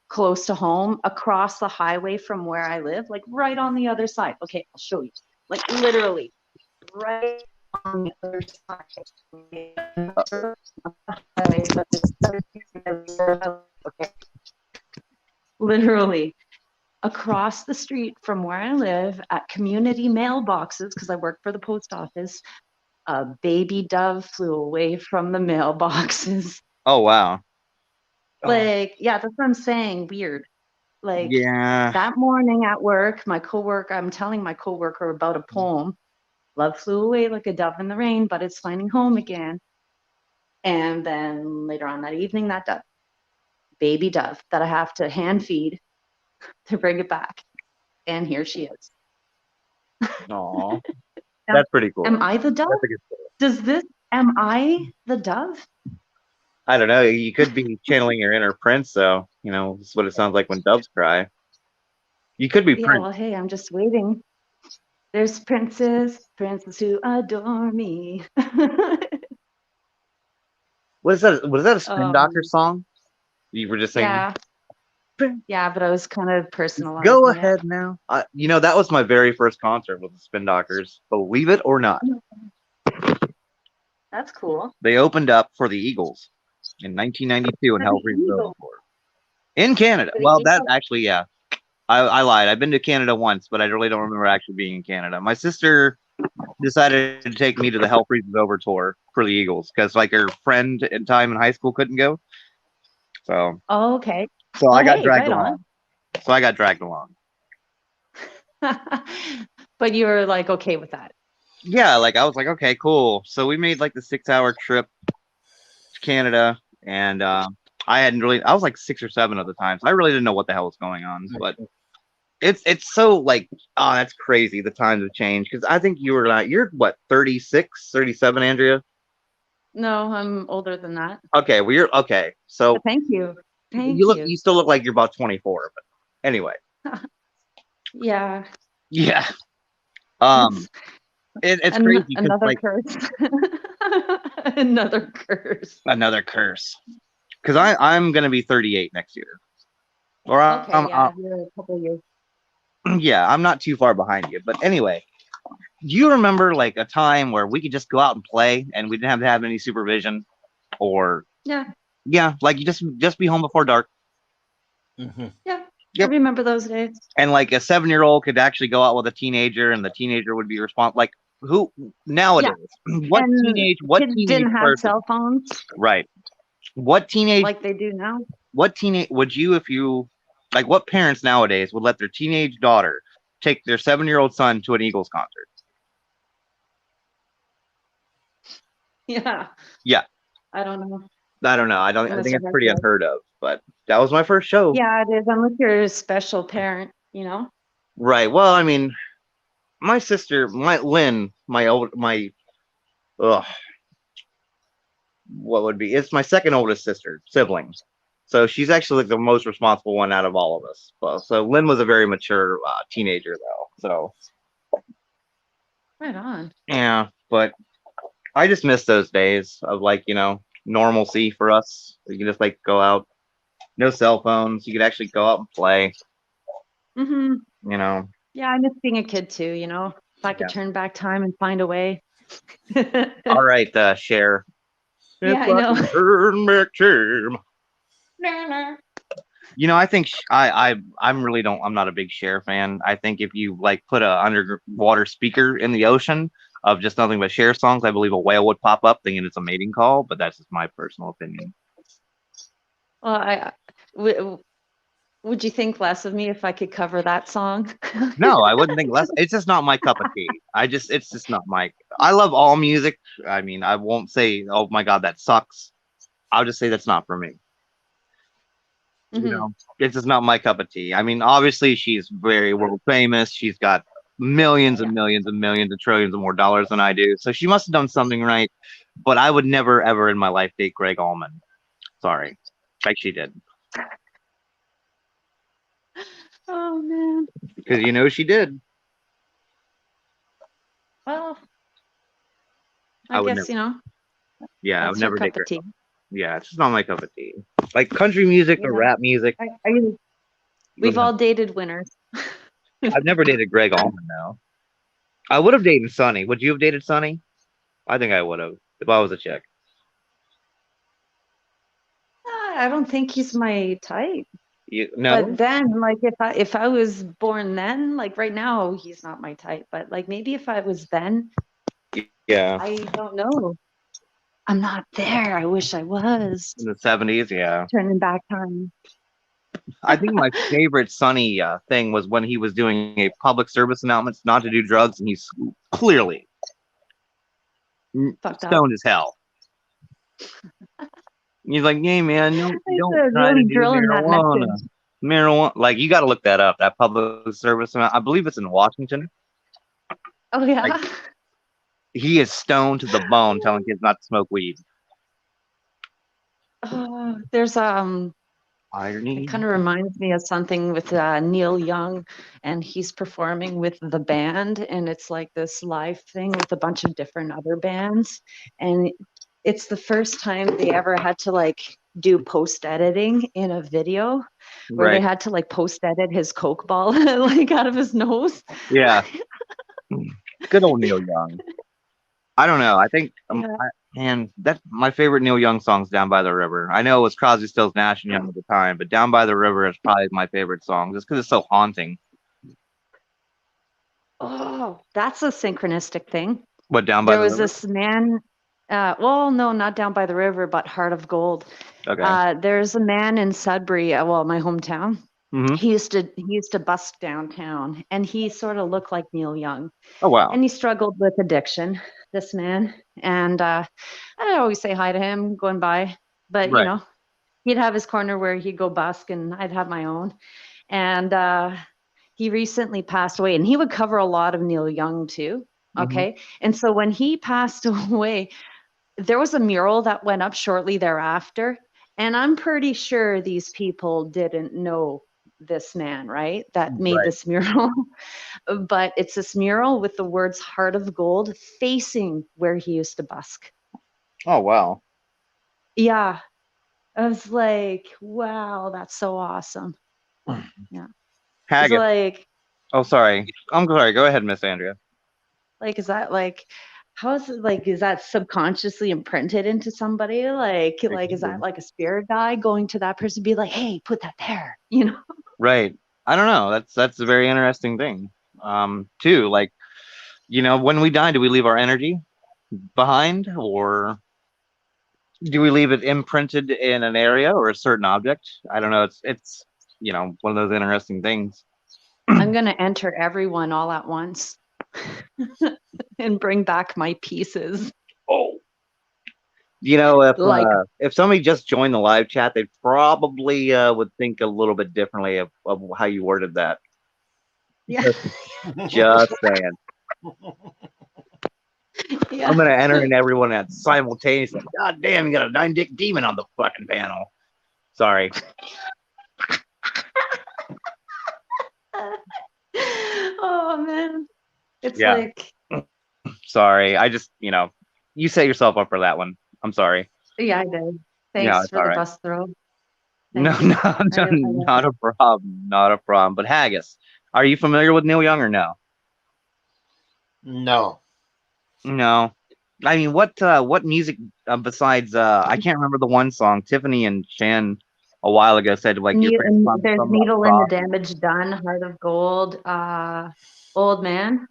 close to home across the highway from where I live, like right on the other side. Okay, I'll show you. Like literally right on the other side. Okay. Literally across the street from where I live at community mailboxes, because I work for the post office, a baby dove flew away from the mailboxes. Oh wow. Like, yeah, that's what I'm saying. Weird. Like Yeah. that morning at work, I'm telling my coworker about a poem. Love flew away like a dove in the rain, but it's finding home again. And then later on that evening, that dove, baby dove that I have to hand feed to bring it back. And here she is. Oh, Am, that's pretty cool. am I the dove? That's a good. Am I the dove? I don't know. You could be channeling your inner prince, so this is what it sounds like when doves cry. You could be Yeah, Prince. well, hey, I'm just waiting. There's princes who adore me. What is that? Was that a Spin Doctor Um, song? You were just saying, yeah, yeah, but I was kind of go personalizing it. ahead now. That was my very first concert with the Spin Doctors. Believe it or not, That's cool. they opened up for the Eagles in 1992 in For the Hellfreeze Eagle. Reservoir in Canada. For the Well, that Eagle. actually, yeah, I lied. I've been to Canada once, but I really don't remember actually being in Canada. My sister decided to take me to the Hell Freezes Over tour for the Eagles because like her friend in time in high school couldn't go, so Oh, okay. so I Well, got hey, dragged right on. along. So I got dragged along. But you were like okay with that. Yeah, like I was like, okay, cool. So we made like the 6 hour trip to Canada, and I hadn't really. I was like 6 or 7 at the time, so I really didn't know what the hell was going on. But it's so like, oh, that's crazy. The times have changed because I think you were like, you're what, 36, 37, Andrea? No, I'm older than that. Okay, well you're okay. So Thank you. you Thank look, you. you still look like you're about 24. But anyway, Yeah. yeah. It's It's crazy because another like curse. Another curse. another curse. Because I'm gonna be 38 next year, or Okay, yeah, you're a couple of years. yeah, I'm not too far behind you. But anyway, do you remember like a time where we could just go out and play and we didn't have to have any supervision, or Yeah, yeah, like you just be home before dark. Mm-hmm. yeah. I Yep. remember those days. And like a 7-year-old could actually go out with a teenager, and the teenager would be responsible. Like who Yeah, nowadays? and What kids teenage didn't have person? cell phones Right. What teenage? like they do now. What teenage would you if you like? What parents nowadays would let their teenage daughter take their 7-year-old son to an Eagles concert? Yeah, Yeah, I don't know. I don't know. I don't. I Unless think you're it's pretty hardcore. unheard of. But that was my first show. Yeah, it is. Unless you're a special parent, you know. Right. Well, I mean, my sister, my Lynn, my ugh, what would be? It's my second oldest sister sibling. So she's actually like the most responsible one out of all of us. Well, so Lynn was a very mature teenager though. So Right on. yeah, but I just miss those days of like normalcy for us. You can just like go out, no cell phones. You could actually go out and play. Hmm. You know. Yeah, I miss being a kid too, you know. If I could Yeah. turn back time and find a way. All right, Cher. If Yeah, I I know. could turn back time. I think I'm really don't. I'm not a big Cher fan. I think if you like put a underwater speaker in the ocean of just nothing but Cher songs, I believe a whale would pop up thinking it's a mating call. But that's just my personal opinion. Well, w- would you think less of me if I could cover that song? No, I wouldn't think less. It's just not my cup of tea. It's just not my. I love all music. I mean, I won't say, oh my God, that sucks. I'll just say that's not for me. Hmm. It's just not my cup of tea. I mean, obviously she's very world famous. She's got millions Yeah. and millions and millions and trillions of more dollars than I do. So she must have done something right. But I would never ever in my life date Greg Allman. Sorry. Like she did. Oh man. Because she did. Well, I I would never. guess, Yeah, I would that's your never date cup Greg of tea. Allman. Yeah, it's just not my cup of tea. Like country music You or know, rap music. we've all dated winners. I've never dated Greg Allman now. I would have dated Sonny. Would you have dated Sonny? I think I would have if I was a chick. I don't think he's my type. But No? then, like, if I was born then, like right now, he's not my type. But like maybe if I was then, Yeah. I don't know. I'm not there. I wish I was. In the 70s, yeah. Turning back time. I think my favorite Sonny thing was when he was doing a public service announcement not to do drugs, and he's clearly Fucked up. stoned as hell. He's like, "Hey man, don't It's try to really do drilling that marijuana. message. Marijuana, like you got to look that up. That public service announcement. I believe it's in Washington. Oh yeah. Like he is stoned to the bone, telling kids not to smoke weed. There's Irony. it kind of reminds me of something with Neil Young, and he's performing with the band, and it's like this live thing with a bunch of different other bands, and it's the first time they ever had to like do post editing in a video where they Right. had to like post edit his Coke ball like out of his nose. Yeah. Good old Neil Young. I don't know. I think, Yeah. and that's my favorite Neil Young song's "Down by the River." I know it was Crosby, Stills, Nash and Young at the time, but "Down by the River" is probably my favorite song, just because it's so haunting. Oh, that's a synchronistic thing. What, "Down by There the was River"? this man, well, no, not Down by the River, but Heart of Gold. Okay. There's a man in Sudbury, well, my hometown. Hmm. He used to busk downtown, and he sort of looked like Neil Young, Oh wow. and he struggled with addiction, this man. And I'd always say hi to him going by, but Right. he'd have his corner where he'd go busk, and I'd have my own. And he recently passed away, and he would cover a lot of Neil Young too. Hmm. Okay. And so when he passed away, there was a mural that went up shortly thereafter. And I'm pretty sure these people didn't know this man, right? That made Right. this mural. But it's this mural with the words Heart of Gold facing where he used to busk. Oh wow. Yeah. I was like, wow, that's so awesome. Yeah. It's Haggis. like, Oh, sorry. I'm sorry. Go ahead, Miss Andrea. is that like, how is it like, is that subconsciously imprinted into somebody? Is that like a spirit guide going to that person, be like, hey, put that there, Right. I don't know. That's a very interesting thing. Too, like, when we die, do we leave our energy behind, or do we leave it imprinted in an area or a certain object? I don't know. It's one of those interesting things. I'm going to enter everyone all at once and bring back my pieces. Oh. If Like, if somebody just joined the live chat, they probably would think a little bit differently of how you worded that. yeah. Just saying. Yeah. I'm gonna enter in everyone at simultaneously. God damn, you got a 9-dick demon on the fucking panel. Sorry. Oh, man. It's Yeah. like, Sorry. I just, you set yourself up for that one. I'm sorry. yeah, I did. Yeah, Thanks it's for all the right. bus throw. No, Thank you. no, not a problem. Not a problem. But Haggis, are you familiar with Neil Young or no? No. No. I mean, what music besides I can't remember the one song Tiffany and Shan a while ago said like your favorite And song there's from Needle in the Cross. Damage Done, Heart of Gold, Old Man.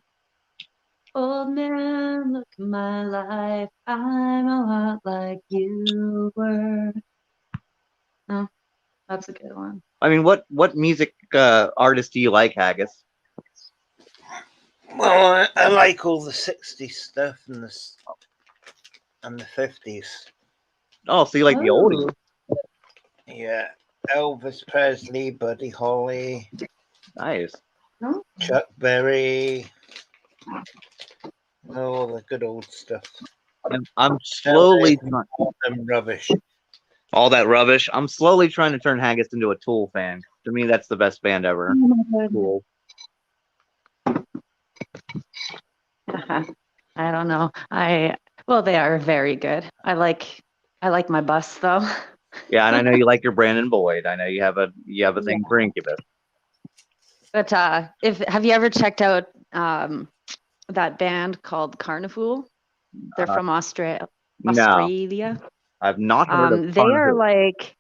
Old man, look at my life. I'm a lot like you were. Oh, that's a good one. I mean, what music artist do you like, Haggis? Well, I like all the 60s stuff and the 50s. Oh, so you like the oldies? Yeah. Elvis Presley, Buddy Holly, Nice. No? Chuck Berry. All the good old stuff. I'm slowly All them rubbish. all that rubbish. I'm slowly trying to turn Haggis into a Tool fan. To me, that's the best band ever. Oh my God. Tool. I don't know. Well, they are very good. I like my bus though. Yeah, and I know you like your Brandon Boyd. I know you have a thing for Incubus. But have you ever checked out that band called Carnival? They're from Australia. No, I've not heard of They are Carnival. like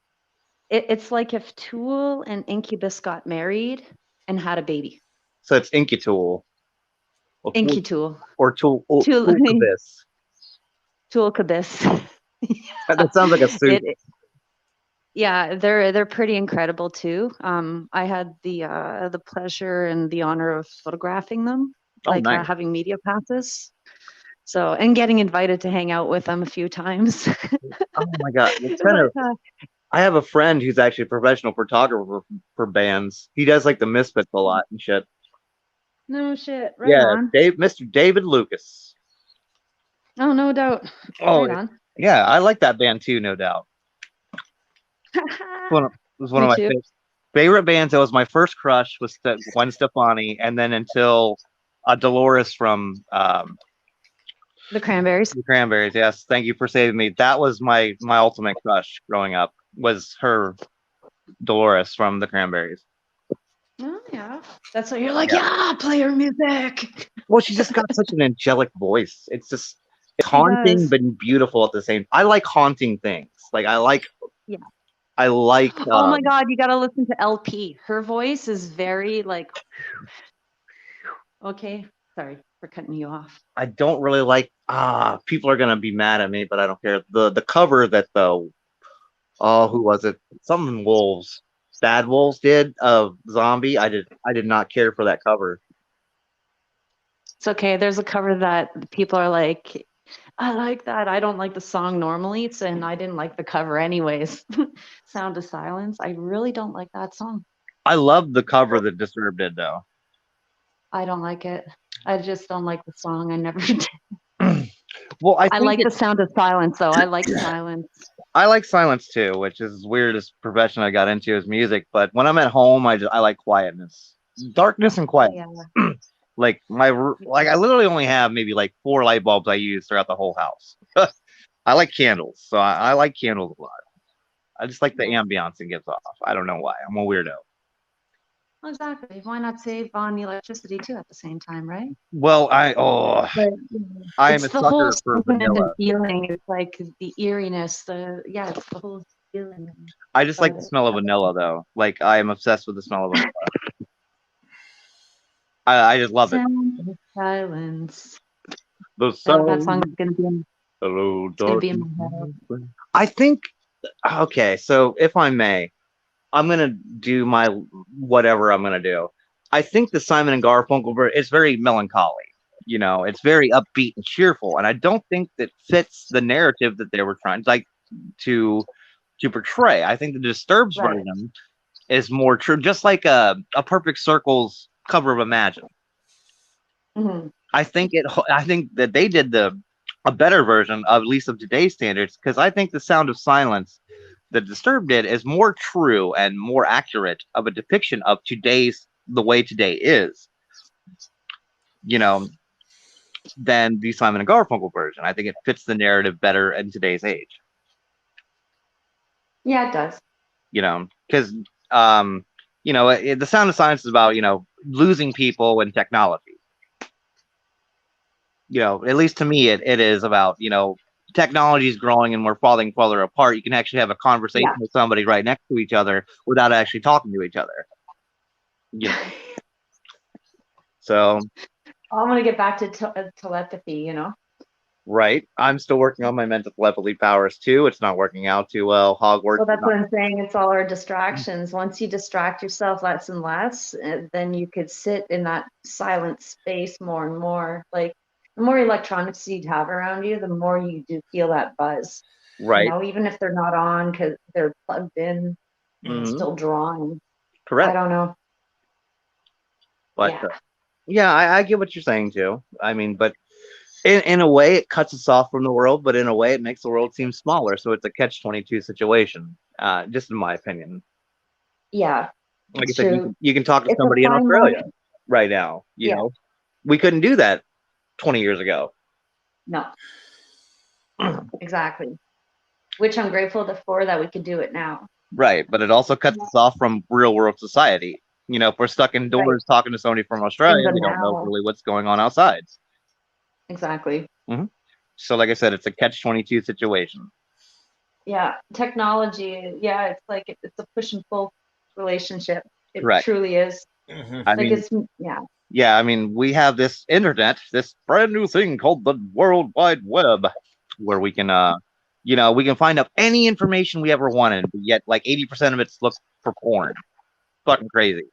it's like if Tool and Incubus got married and had a baby. So it's Incutool. Or Inky Tool. Or Tool. Toolcubus. Toolcubus. That sounds like a suit. Yeah, they're pretty incredible too. I had the pleasure and the honor of photographing them, Oh, nice. having media passes. So, and getting invited to hang out with them a few times. Oh my God. It's kind of, I have a friend who's actually a professional photographer for bands. He does like the Misfits a lot and shit. No shit. Right Yeah, on. Mr. David Lucas. Oh, no doubt. Oh, right on. Yeah, I like that band too, no doubt. It was one of my favorite bands. That was my first crush was Gwen Stefani, and then until Dolores from The Cranberries. The Cranberries, yes. Thank you for saving me. That was my ultimate crush growing up. Was her Dolores from the Cranberries. Oh yeah, that's what you're like. Yeah. Yeah, play her music. Well, she just got such an angelic voice. It's She haunting does. but beautiful at the same. I like haunting things. Like Yeah. I like. Oh my God, you got to listen to LP. Her voice is very like. Okay, sorry for cutting you off. I don't really like. People are gonna be mad at me, but I don't care. The cover that the who was it? Some Wolves, Bad Wolves did of Zombie. I did not care for that cover. It's okay. There's a cover that people are like, I like that. I don't like the song normally, and I didn't like the cover anyways. Sound of Silence. I really don't like that song. I love the cover that Disturbed did though. I don't like it. I just don't like the song. I never did. Well, I like the Sound of Silence though. I like silence. I like silence too, which is weird as profession I got into is music. But when I'm at home, I like quietness, darkness, and quiet. Yeah. Like I literally only have maybe like 4 light bulbs I use throughout the whole house. I like candles, so I like candles a lot. I just like the ambiance it gives off. I don't know why. I'm a weirdo. Exactly. Why not save on electricity too at the same time, right? Well, I am It's a the whole sucker for sentiment and vanilla. feeling. It's like the eeriness. It's the whole feeling. I just like the smell of vanilla though. Like I am obsessed with the smell of vanilla. I just love it. Sound of Silence. The That song is gonna be in, Hello, it's gonna be in my head. I think. Okay, so if I may, I'm gonna do my whatever I'm gonna do. I think the Simon and Garfunkel is very melancholy. You know, it's very upbeat and cheerful, and I don't think that fits the narrative that they were trying like to portray. I think the Disturbed's Right. version is more true, just like a Perfect Circle's cover of Imagine. Mm-hmm. I think that they did a better version of at least of today's standards because I think the Sound of Silence that Disturbed did is more true and more accurate of a depiction of the way today is, you know, than the Simon and Garfunkel version. I think it fits the narrative better in today's age. Yeah, it does. You know, because the Sound of Silence is about losing people and technology. At least to me, it is about technology is growing and we're falling further apart. You can actually have a conversation with somebody right next to each other without actually talking to each other. So I'm gonna get back to telepathy. Right. I'm still working on my mental telepathy powers too. It's not working out too well. Hogwarts. Well, that's what I'm saying. It's all our distractions. Once you distract yourself less and less, then you could sit in that silent space more and more. Like the more electronics you have around you, the more you do feel that buzz. Right. Even if they're not on because they're plugged in, it's still drawing. Correct. I don't know. But yeah, I get what you're saying too. I mean, but in a way, it cuts us off from the world, but in a way, it makes the world seem smaller. So it's a catch-22 situation, just in my opinion. Yeah. Like I said, you can talk to somebody in Australia right now. You know, we couldn't do that 20 years ago. No. Exactly. Which I'm grateful for that we could do it now. Right, but it also cuts us off from real world society. If we're stuck indoors talking to somebody from Australia, we don't know really what's going on outside. Exactly. Mm-hmm. So, like I said, it's a catch-22 situation. Yeah, technology. Yeah, it's like it's a push and pull relationship. It truly is. Mm-hmm. I mean, yeah. I mean, we have this internet, this brand new thing called the World Wide Web, where we can, we can find out any information we ever wanted. But yet, like 80% of it's look for porn. Fucking crazy.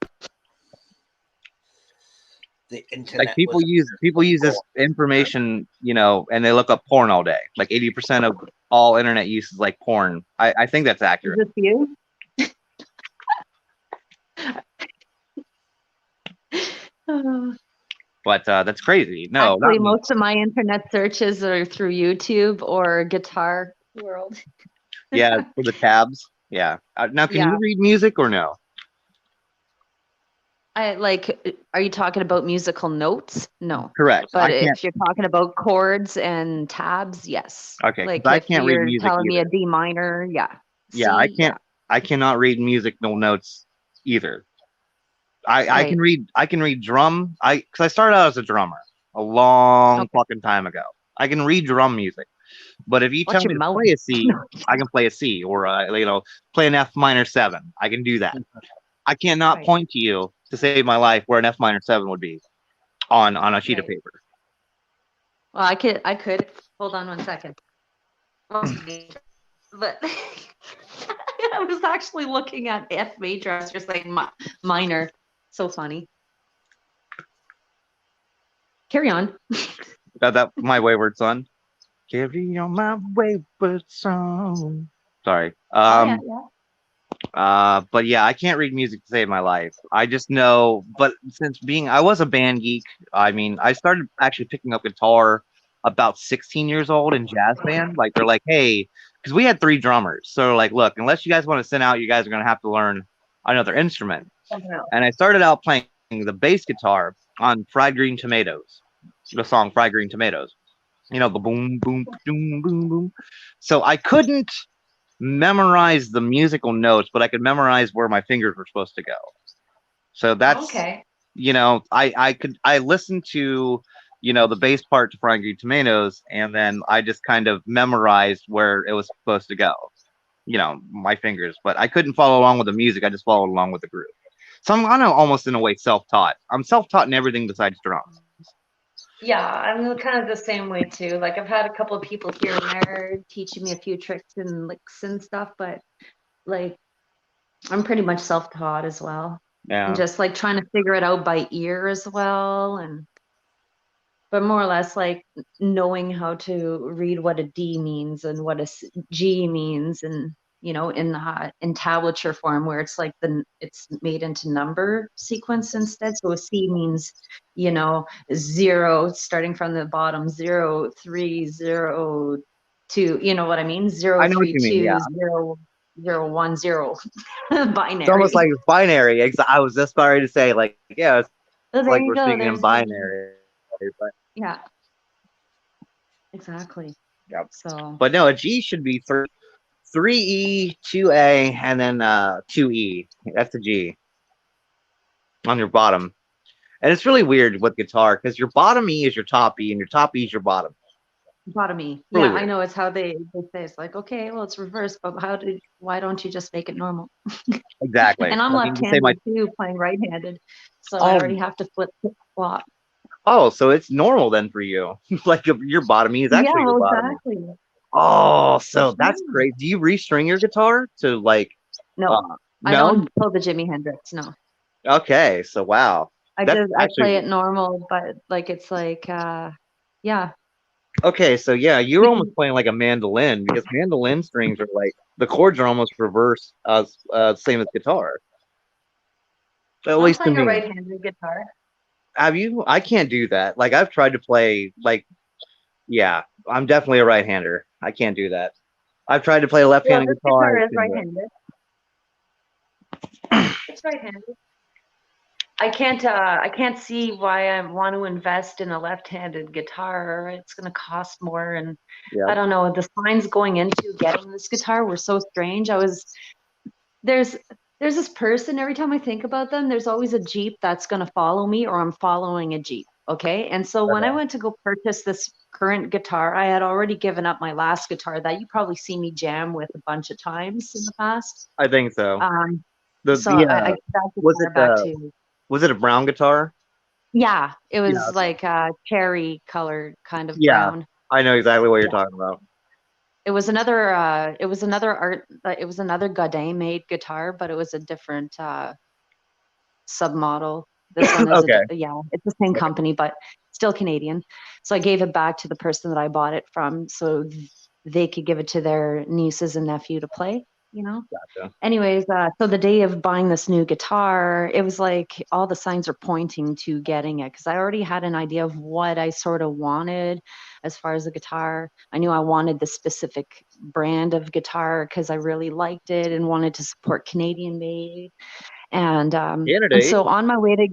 The internet. Like people use this information, and they look up porn all day. Like 80% of all internet use is like porn. I think that's accurate. Is this you? But that's crazy. No, actually, most of my internet searches are through YouTube or Guitar World. Yeah, for the tabs. Yeah. Now, can you read music or no? I like, are you talking about musical notes? No. Correct. But I can't. if you're talking about chords and tabs, yes. Okay, because Like I if can't read you're music telling me a either. D minor, yeah. Yeah, I C, can't. yeah, I cannot read musical notes either. I can right. read. I can read drum. Because I started out as a drummer a long Okay. fucking time ago. I can read drum music. But if you tell Watch your me to mouth. play a C, I can play a C, or play an F minor seven. I can do that. I cannot Right, point to you to save my life where an F minor seven would be on a sheet of right. paper. Well, I could. Hold on one second. But I was actually looking at F major. I was just saying minor. So funny. Carry on. That my wayward son. Carry on my wayward son. Sorry. Oh yeah, yeah. But yeah, I can't read music to save my life. I just know, but I was a band geek. I mean, I started actually picking up guitar about 16 years old in jazz band. Like they're like, hey, because we had three drummers, so like, look, unless you guys want to send out, you guys are gonna have to learn another instrument. Something else. And I started out playing the bass guitar on Fried Green Tomatoes, the song Fried Green Tomatoes. The boom, boom, boom, boom, boom. So I couldn't memorize the musical notes, but I could memorize where my fingers were supposed to go. So that's Okay. I listened to the bass part to Frying Green Tomatoes, and then I just kind of memorized where it was supposed to go. My fingers, but I couldn't follow along with the music. I just followed along with the groove. So I'm kind of almost in a way self-taught. I'm self-taught in everything besides drums. Yeah, I'm kind of the same way too. Like I've had a couple of people here and there teaching me a few tricks and licks and stuff, but like I'm pretty much self-taught as well. And Yeah. just like trying to figure it out by ear as well. But more or less like knowing how to read what a D means and what a G means, and in tablature form where it's like it's made into number sequence instead. So a C means 0 starting from the bottom, 0 3 0 2. You know what I mean? I Zero know what three you mean. Yeah. two 0 0 1 0 It's almost binary. like binary. I was just sorry to say, like, yeah, it's So there like you we're go. speaking in There's the binary. But yeah, exactly. yeah. So But no, a G should be three E, two A, and then two E. That's a G on your bottom. And it's really weird with guitar because your bottom E is your top E, and your top E is your bottom. Bottomy. Really Yeah, I weird. know it's how they say it's like, okay, well it's reversed, but why don't you just make it normal? Exactly. And I'm Like you can say left-handed too, playing right-handed. So I oh already have to flip flop. so it's normal then for you. Like your bottom E is Yeah, actually your well, bottom E. exactly. Oh, For so that's sure. great. Do you restring your guitar to like No, uh I no? don't pull the Jimi Hendrix. No. Okay, so wow. That's I actually play it normal, but like it's like yeah. okay, so yeah, you're Because almost playing like a mandolin because mandolin strings are like the chords are almost reversed as same as guitar. At I'm least to playing a me. right-handed guitar. Have you? I can't do that. Like I've tried to play like yeah, I'm definitely a right-hander. I can't do that. I've tried to play a Well, left-handed this guitar. I guitar is couldn't do right-handed. It's right-handed. I can't see why I want to invest in a left-handed guitar. It's going to cost more, and it. Yeah, I don't know, the signs going into getting this guitar were so strange. There's there's this person, every time I think about them, there's always a Jeep that's going to follow me, or I'm following a Jeep. Okay. And so when I okay. went to go purchase this current guitar, I had already given up my last guitar that you probably see me jam with a bunch of times in the past. I think so. Um, The so the I gave that was guitar it back to. was it a brown guitar? Yeah, it Yeah, was okay. like cherry colored kind of Yeah, brown. I know exactly what you're Yeah. talking about. It was another Godin made guitar, but it was a different submodel. This one is Okay. yeah, it's the same company, but still Canadian. So I gave it back to the person that I bought it from so they could give it to their nieces and nephew to play, you know? Gotcha. Anyways, so the day of buying this new guitar, it was like all the signs are pointing to getting it because I already had an idea of what I sort of wanted as far as the guitar. I knew I wanted the specific brand of guitar because I really liked it and wanted to support Canadian made. And Kennedy. so on my way to,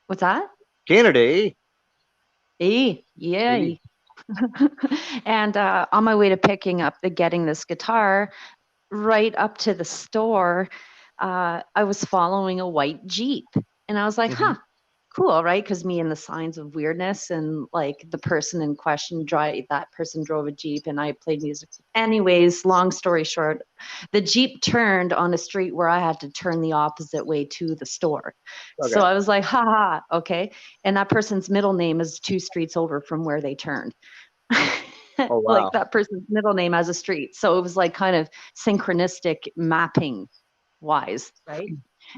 what's that? Kennedy. Yeah. And on my way to getting this guitar, right up to the store, I was following a white Jeep. And I was like, Mhm. cool, right? Because me and the signs of weirdness, and like the person in question, that person drove a Jeep and I played music. Anyways, long story short, the Jeep turned on a street where I had to turn the opposite way to the store. Okay. So I was like, okay. And that person's middle name is 2 streets over from where they turned. Oh wow. Like that person's middle name as a street. So it was like kind of synchronistic mapping wise, right?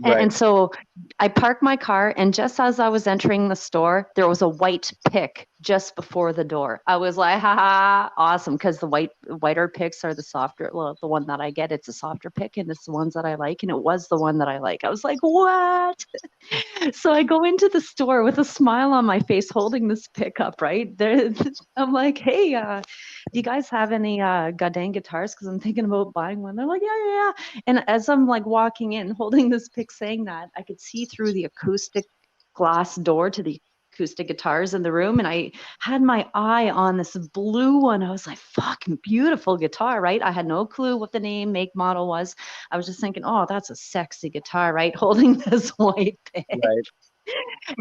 Right. And so I parked my car, and just as I was entering the store, there was a white pick just before the door. I was like, awesome, because the whiter picks are the softer. Well, the one that I get, it's a softer pick, and it's the ones that I like, and it was the one that I like. I was like, what? So I go into the store with a smile on my face, holding this pickup, right? There, I'm like, hey, do you guys have any Godin guitars? Because I'm thinking about buying one. They're like, yeah. And as I'm like walking in, holding this pick, saying that, I could see through the acoustic glass door to the acoustic guitars in the room. And I had my eye on this blue one. I was like, fucking beautiful guitar, right? I had no clue what the name, make, model was. I was just thinking, oh, that's a sexy guitar, right? Holding this white pick. Right.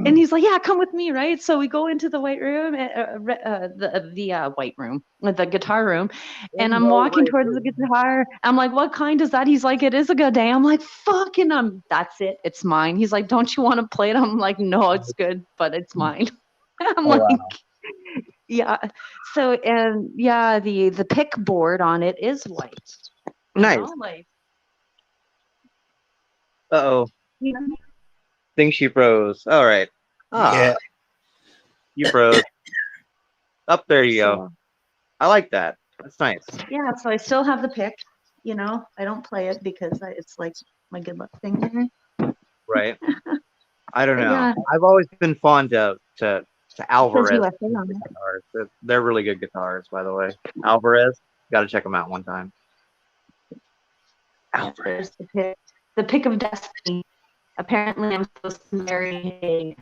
And he's like, yeah, come with me, right? So we go into the white room, the white room, the guitar room, and I'm walking towards the guitar. I'm like, what kind is that? He's like, it is a Godin. I'm like, fucking, that's it. It's mine. He's like, don't you want to play it? I'm like, no, it's good, but it's mine. I'm Oh like, wow. yeah. So, and yeah, the pick board on it is white. Nice. Like, Uh-oh. you know, Think she froze. All right. Yeah. You froze. Up there you go. so I like that. That's nice. yeah, so I still have the pick. I don't play it because it's like my good luck thing. Right. I don't But know. yeah, I've always been fond to it says Alvarez USA on it. guitars. They're really good guitars, by the way. Alvarez. Got to check them out one time. Yeah, there's the pick of destiny. Apparently, I'm supposed to marry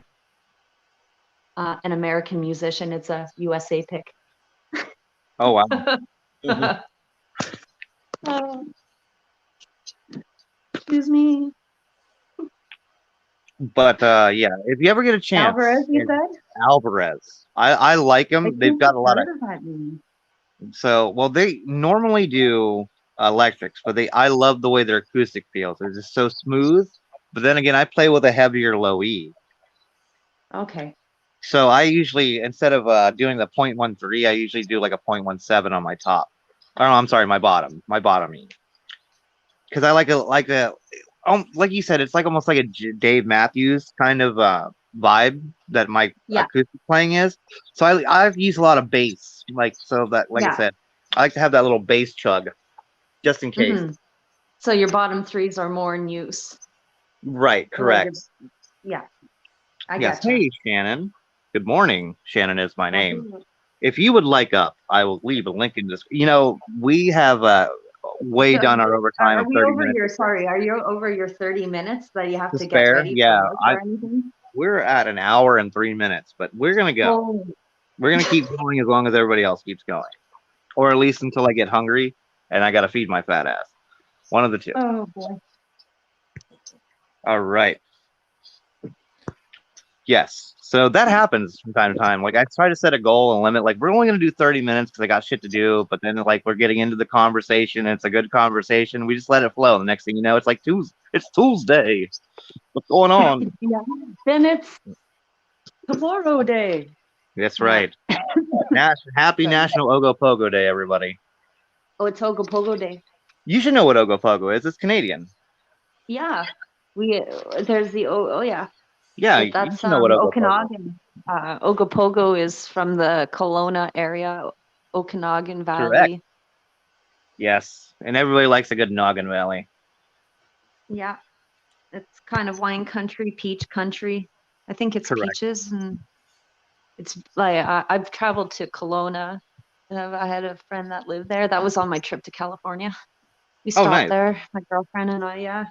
an American musician. It's a USA pick. Oh wow. Oh, excuse me. But yeah, if you ever get a chance, Alvarez, you said? Alvarez. I like I them. They've think got I've a lot of heard of that name. well, they normally do electrics, but I love the way their acoustic feels. They're just so smooth. But then again, I play with a heavier low E. Okay. So I usually, instead of doing the 0.13, I usually do like a 0.17 on my top. Oh, I'm sorry, my bottom E. Because I like like you said, it's like almost like a Dave Matthews kind of vibe that my Yeah. acoustic playing is. So I've used a lot of bass, like I Yeah. said, I like to have that little bass chug, just in case. Mm-hmm. So your bottom threes are more in use. Right, correct. Yeah, I Yes. gotcha. Hey, Shannon. Good morning. Shannon is my name. If you would like up, I will leave a link in this. We have way done our overtime Are of we 30 over minutes. sorry, are you over your 30 minutes that you have To to get spare? ready Yeah, for work or anything? we're at an hour and 3 minutes, but we're gonna go. Oh, We're gonna keep going as long as everybody else keeps going, or at least until I get hungry and I gotta feed my fat ass. One of the two. oh boy. All right. Yes. So that happens from time to time. Like I try to set a goal and limit. Like we're only gonna do 30 minutes because I got shit to do. But then like we're getting into the conversation. And it's a good conversation. We just let it flow. The next thing you know, it's like It's Tuesday. What's going on? Yeah. Then it's tomorrow day. That's right. Happy National Ogopogo Day, everybody. Oh, it's Ogopogo Day. You should know what Ogopogo is. It's Canadian. Yeah. There's the yeah. Yeah, you That's should know what Ogopogo. Okanagan. Ogopogo is from the Kelowna area, Okanagan Valley. Correct. Yes, and everybody likes a good Noggin Valley. Yeah, it's kind of wine country, peach country. I think it's Correct. peaches, and it's like I've traveled to Kelowna, and I had a friend that lived there. That was on my trip to California. We stopped nice. there, my girlfriend and I. Yeah.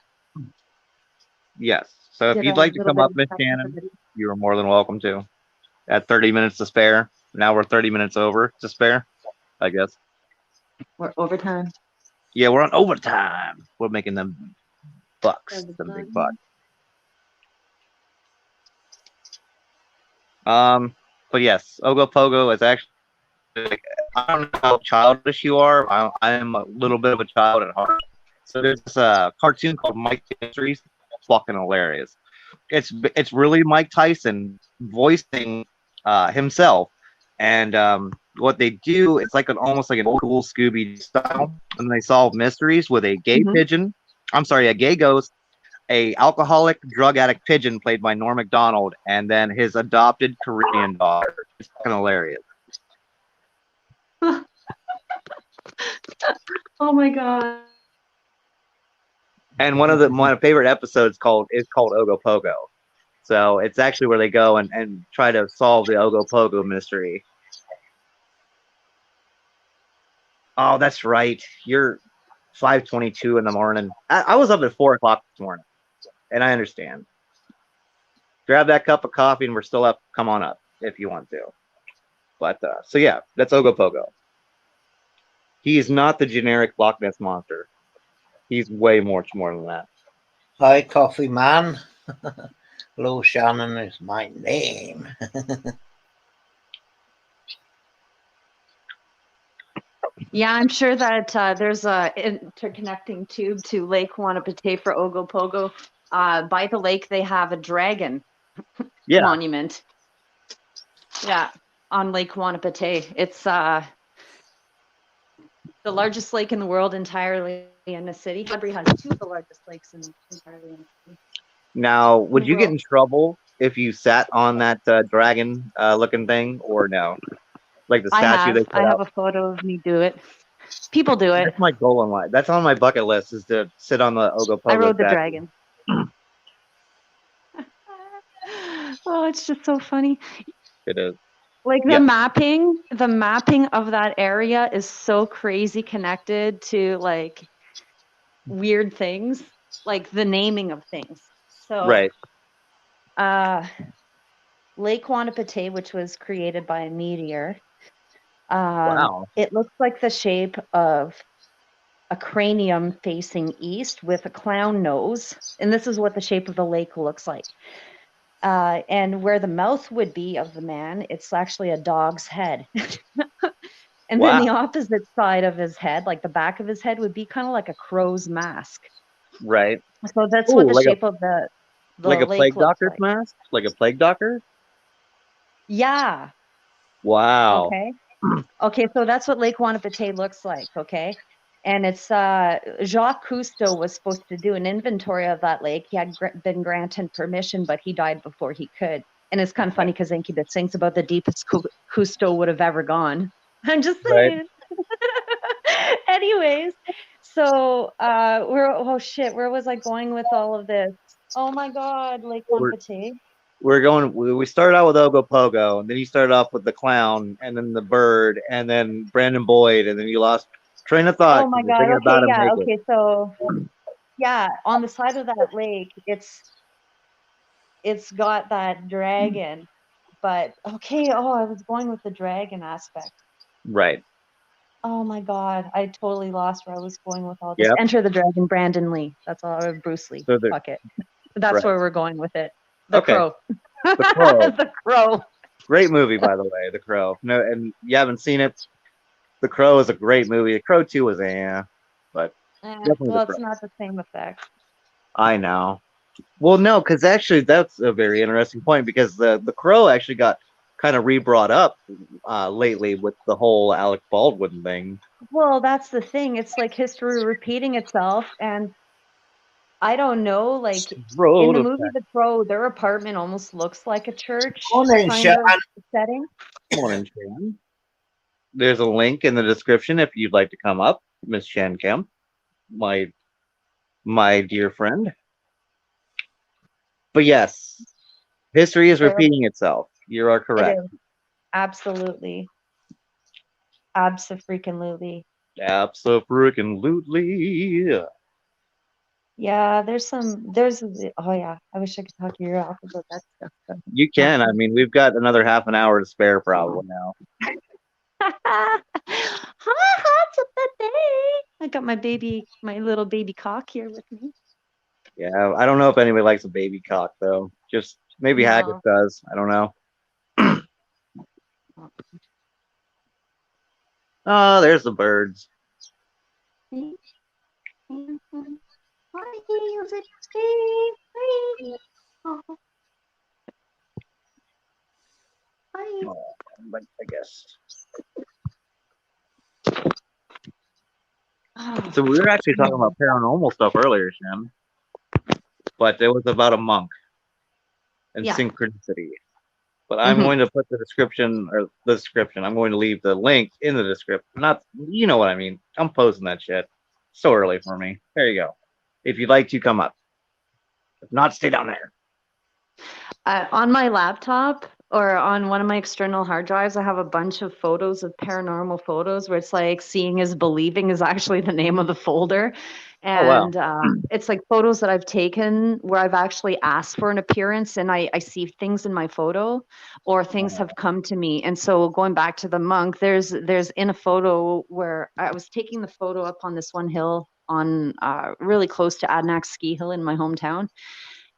Yes. So if Did a you'd like to little come bit up, of Miss technical Shannon, difficulty. you are more than welcome to. At 30 minutes to spare. Now we're 30 minutes over to spare, I guess. We're overtime. Yeah, we're on overtime. We're making them So bucks, the them big bucks. button. But yes, Ogopogo is actually. I don't know how childish you are. I am a little bit of a child at heart. So there's this cartoon called Mike Mysteries. Fucking hilarious. It's really Mike Tyson voicing himself, and what they do, it's like an almost like an old school Scooby style, and they solve mysteries with a gay Mhm. pigeon. I'm sorry, a gay ghost, a alcoholic drug addict pigeon played by Norm Macdonald, and then his adopted Korean daughter. It's fucking hilarious. Oh my god. And one of my favorite episodes called Ogopogo. So it's actually where they go and try to solve the Ogopogo mystery. Oh, that's right. You're 5:22 in the morning. I was up at 4 o'clock this morning, and I understand. Grab that cup of coffee, and we're still up. Come on up if you want to. But so yeah, that's Ogopogo. He is not the generic Loch Ness monster. He's way much more than that. Hi, Coffee Man. Hello, Shannon is my name. Yeah, I'm sure that there's a interconnecting tube to Lake Wanapete for Ogopogo. By the lake, they have a dragon Yeah, monument. Yeah, on Lake Wanapete. It's the largest lake in the world entirely in a city. Sudbury has two of the largest lakes entirely in a city. now, In would the you get world. in trouble if you sat on that dragon looking thing, or no? Like the statue they I put have out. a photo of me do it. People do it. That's my goal in life. That's on my bucket list is to sit on the I Ogopogo rode the statue. dragon. Oh, it's just so funny. It is. Like Yeah. the mapping of that area is so crazy connected to like weird things, like the naming of things. So, Right. uh, Lake Wanapete, which was created by a meteor, Wow. it looks like the shape of a cranium facing east with a clown nose, and this is what the shape of the lake looks like. And where the mouth would be of the man, it's actually a dog's head. And then the Wow. opposite side of his head, like the back of his head, would be kind of like a crow's mask. Right. So that's what Ooh, the shape of the like a lake plague looks doctor's like. mask? Like a plague doctor? Yeah. Wow. Okay. Okay. So that's what Lake Wanapete looks like. Okay. And it's Jacques Cousteau was supposed to do an inventory of that lake. He had been granted permission, but he died before he could. And it's kind of Okay. funny because Incubus sings about the deepest Cousteau would have ever gone. I'm just Right. saying. Anyways, so oh shit, where was I going with all of this? Oh my god, Lake We're Wanapete. we're going. We started out with Ogopogo, and then you started off with the clown, and then the bird, and then Brandon Boyd, and then you lost train of thought Oh my because you're god. thinking Okay, about him yeah, naked. okay, so yeah, on the side of that lake, it's got that dragon. But okay, oh, I was going with the dragon aspect. Right. Oh my god, I totally lost where I was going with all this. Yep. Enter the Dragon, Brandon Lee. That's all. Bruce Lee. So the Fuck it. That's right. where we're going with it. The Okay. Crow. The Crow. The Crow. Great movie, by the way. The Crow. No, and you haven't seen it. The Crow is a great movie. The Crow 2 was but definitely The Well, Crow. it's not the same effect. I know. Well, no, because actually that's a very interesting point because the Crow actually got kind of re-brought up lately with the whole Alec Baldwin thing. Well, that's the thing. It's like history repeating itself, and I don't know. Like in Road the of movie The Crow, their apartment almost looks like a church Morning, kind of Shannon. setting. Morning, Shan. There's a link in the description if you'd like to come up, Miss Shan Kemp, my dear friend. But yes, history is Terrible. repeating itself. You are It correct. is absolutely, abso-freaking-lutely. Absolutely. Yeah, oh yeah, I wish I could talk your ear off about that stuff, but You not can. I mean, we've got another half an hour to spare probably now. Hi, how's the day? I got my little baby cock here with me. Yeah, I don't know if anybody likes a baby cock though. Just maybe Haggis No. does. I don't know. Oh, there's the birds. Hi, how's it day? Hi. Oh, hi. Oh, but I guess. So we were actually talking about paranormal stuff earlier, Shem, but it was about a monk and Yeah. synchronicity. But I'm Hmm. going to put the description or the description. I'm going to leave the link in the description. Not, you know what I mean. I'm posting that shit. So early for me. There you go. If you'd like to come up, if not, stay down there. On my laptop or on one of my external hard drives, I have a bunch of photos of paranormal photos where it's like seeing is believing is actually the name of the folder. Oh wow. And it's like photos that I've taken where I've actually asked for an appearance and I see things in my photo or things have come to me. And so going back to the monk, there's in a photo where I was taking the photo up on this one hill on really close to Adnak Ski Hill in my hometown.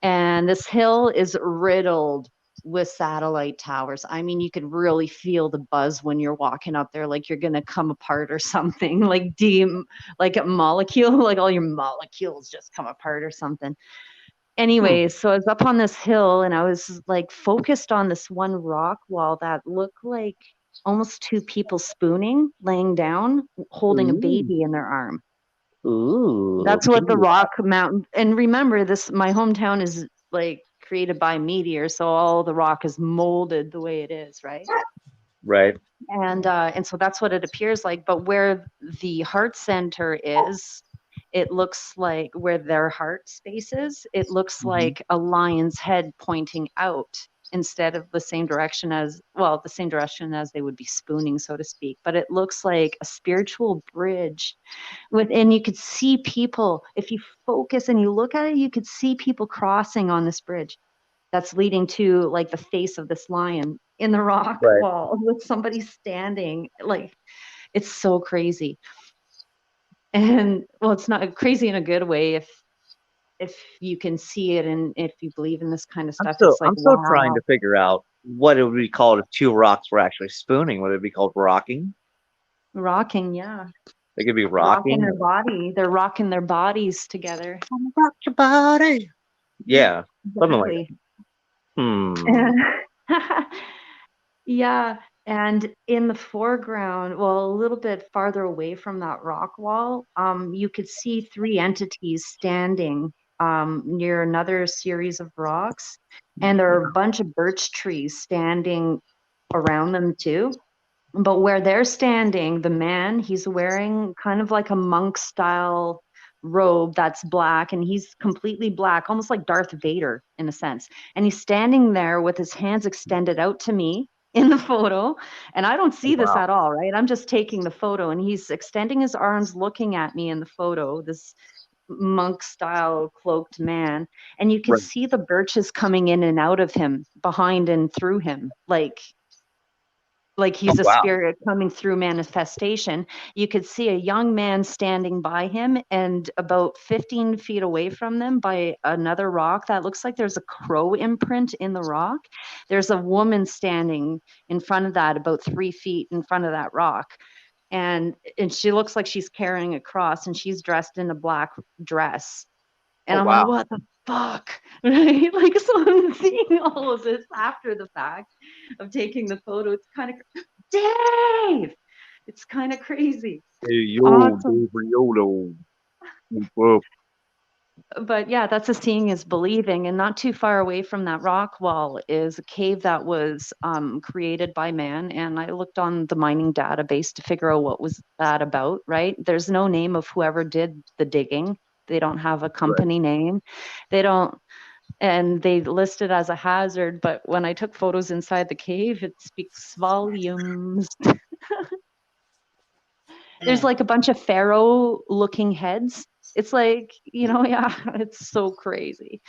And this hill is riddled with satellite towers. I mean, you could really feel the buzz when you're walking up there, like you're gonna come apart or something, like a molecule, like all your molecules just come apart or something. Hmm. Anyways, so I was up on this hill and I was like focused on this one rock wall that looked like almost two people spooning, laying down, holding a Ooh. baby in their arm. Ooh. That's what the Rock Mountain. And remember, this my hometown is like created by meteor, so all the rock is molded the way it is, right? Right. And so that's what it appears like. But where the heart center is, it looks like where their heart space is. It looks Mhm. like a lion's head pointing out instead of the same direction as well, the same direction as they would be spooning, so to speak. But it looks like a spiritual bridge and you could see people if you focus and you look at it, you could see people crossing on this bridge that's leading to like the face of this lion in the rock Right. wall with somebody standing. Like, it's so crazy. And well, it's not crazy in a good way if you can see it and if you believe in this kind of I'm stuff. still It's like, I'm still trying wow. to figure out what it would be called if two rocks were actually spooning. Would it be called rocking? Rocking, yeah. It could be Rocking rocking. their body. They're rocking their bodies together. Rock your body. Yeah, something like Exactly. that. Hmm. Yeah, and in the foreground, well, a little bit farther away from that rock wall, you could see three entities standing near another series of rocks, and there are a bunch of birch trees standing around them too. But where they're standing, the man, he's wearing kind of like a monk style robe that's black, and he's completely black, almost like Darth Vader in a sense. And he's standing there with his hands extended out to me in the photo. And I don't Oh, see this wow. at all, right? I'm just taking the photo, and he's extending his arms looking at me in the photo, this monk style cloaked man. And you can Right. see the birches coming in and out of him, behind and through him, like Oh he's a wow. spirit coming through manifestation. You could see a young man standing by him, and about 15 feet away from them by another rock that looks like there's a crow imprint in the rock. There's a woman standing in front of that, about 3 feet in front of that rock. And she looks like she's carrying a cross, and she's dressed in a black dress. And Oh I'm like, wow. what the fuck? Right? Like, so I'm seeing all of this after the fact of taking the photo. It's kind of, Dave, it's kind of crazy. Hey yo, Awesome. Dave Riolo. Whoop. But yeah, that's a seeing is believing. And not too far away from that rock wall is a cave that was created by man. And I looked on the mining database to figure out what was that about, right? There's no name of whoever did the digging. They don't have a Right. company name. They don't, and they list it as a hazard, but when I took photos inside the cave, it speaks volumes. There's like a bunch of pharaoh looking heads. It's like, yeah, it's so crazy.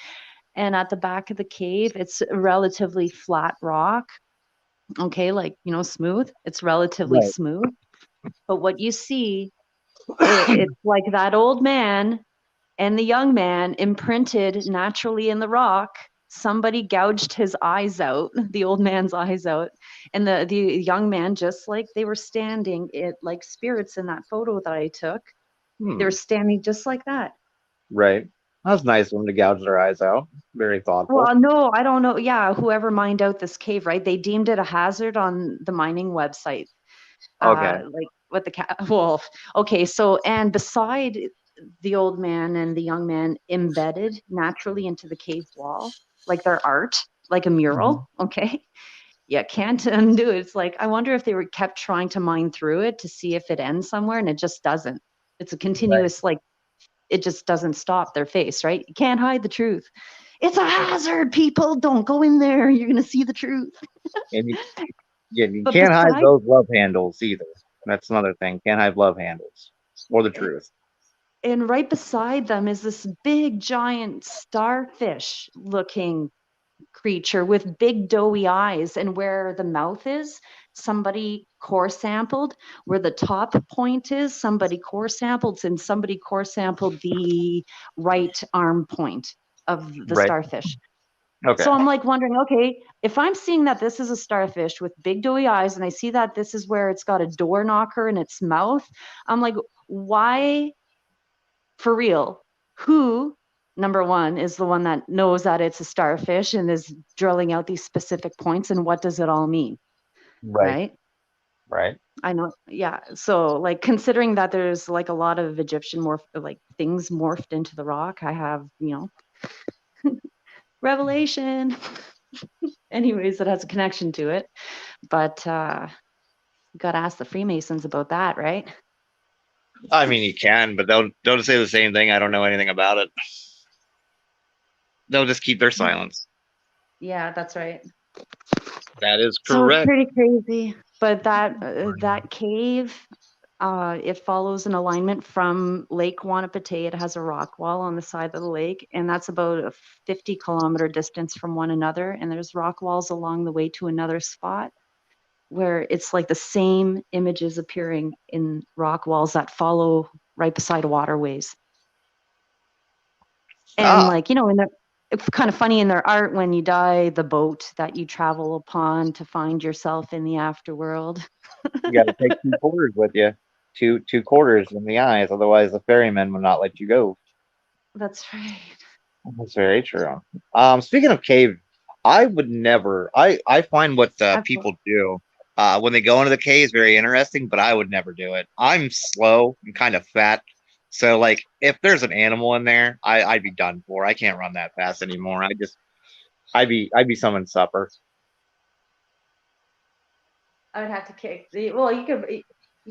And at the back of the cave, it's a relatively flat rock. Okay, like, smooth. It's relatively Right. smooth. But what you see, it's like that old man and the young man imprinted naturally in the rock. Somebody gouged his eyes out, the old man's eyes out, and the young man, just like they were standing, it like spirits in that photo that I took. They were Hmm. standing just like that. Right. That was nice of them to gouge their eyes out. Very thoughtful. Well, no, I don't know. Yeah, whoever mined out this cave, right? They deemed it a hazard on the mining website. Okay. Like what the well, okay, so and beside the old man and the young man embedded naturally into the cave wall, like their art, like a Mhm. mural, okay? Yeah, can't undo it. It's like I wonder if they were kept trying to mine through it to see if it ends somewhere, and it just doesn't. It's a Right. continuous, like, it just doesn't stop their face, right? You can't hide the truth. It's a hazard, people. Don't go in there. You're gonna see the truth. And you But can't hide beside those love handles either. That's another thing. Can't hide love handles or the truth. and right beside them is this big giant starfish looking creature with big doughy eyes, and where the mouth is, somebody core sampled. Where the top point is, somebody core sampled, and somebody core sampled the right arm point of the Right. starfish. Okay. So I'm like wondering, okay, if I'm seeing that this is a starfish with big doughy eyes, and I see that this is where it's got a door knocker in its mouth, I'm like, why, for real, who, number one, is the one that knows that it's a starfish and is drilling out these specific points, and what does it all mean? Right. Right? Right. I know. Yeah. So, like, considering that there's like a lot of Egyptian like things morphed into the rock, I have, revelation. Anyways, it has a connection to it. But you got to ask the Freemasons about that, right? I mean, you can, but they'll say the same thing. I don't know anything about it. They'll just keep their silence. Yeah, that's right. That is So it's correct. pretty crazy. But that cave, it follows an alignment from Lake Wanapete. It has a rock wall on the side of the lake, and that's about a 50-kilometer distance from one another. And there's rock walls along the way to another spot where it's like the same images appearing in rock walls that follow right beside waterways. And Ah, like, it's kind of funny in their art, when you die, the boat that you travel upon to find yourself in the afterworld. you got to take 2 quarters with you. Two quarters in the eyes, otherwise the ferryman will not let you go. That's right. That's very true. Speaking of cave, I would never. I find what Absolutely. people do when they go into the caves very interesting, but I would never do it. I'm slow and kind of fat, so like if there's an animal in there, I'd be done for. I can't run that fast anymore. I'd be someone's supper. I would have to kick the, well, you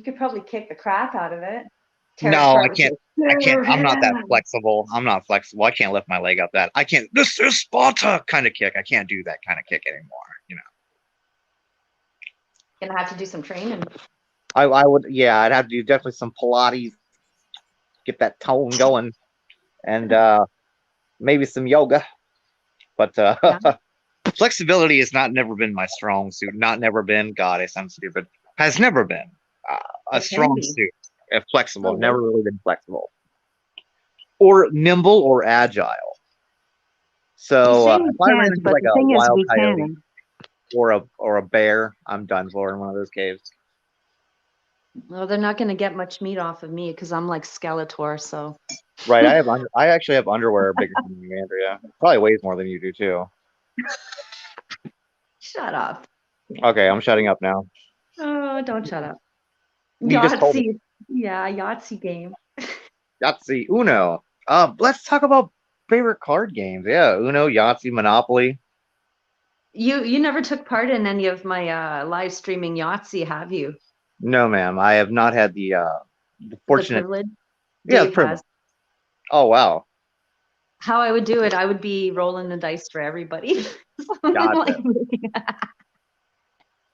could probably kick the crap out of it. Tear it No, I apart with can't. your I can't. bare I'm not that hands. flexible. I'm not flexible. I can't lift my leg up that. I can't. This is Sparta kind of kick. I can't do that kind of kick anymore. You know. Gonna have to do some training. I would. Yeah, I'd have to do definitely some Pilates, get that tone going, and maybe some yoga. But Yeah. flexibility has not never been my strong suit. Not never been. God, I sound stupid. Has never been a It can strong be. suit. Flexible. Oh, really? Never really been flexible or nimble or agile. You So say if we I ran can't, into but like the a thing is, wild we coyote can. or a bear, I'm done for in one of those caves. Well, they're not gonna get much meat off of me because I'm like Skeletor. So Right. I actually have underwear bigger than you, Andrea. Probably weighs more than you do too. shut up. Okay, I'm shutting up now. Oh, don't shut up. You just told me. Yahtzee. Yeah, Yahtzee game. Yahtzee, Uno. Let's talk about favorite card games. Yeah, Uno, Yahtzee, Monopoly. You never took part in any of my live streaming Yahtzee, have you? No, ma'am. I have not had the The fortunate. privilege Yeah, the Dave privilege. has. Oh wow, How I would do it, I would be rolling the dice for everybody. gotcha. Like,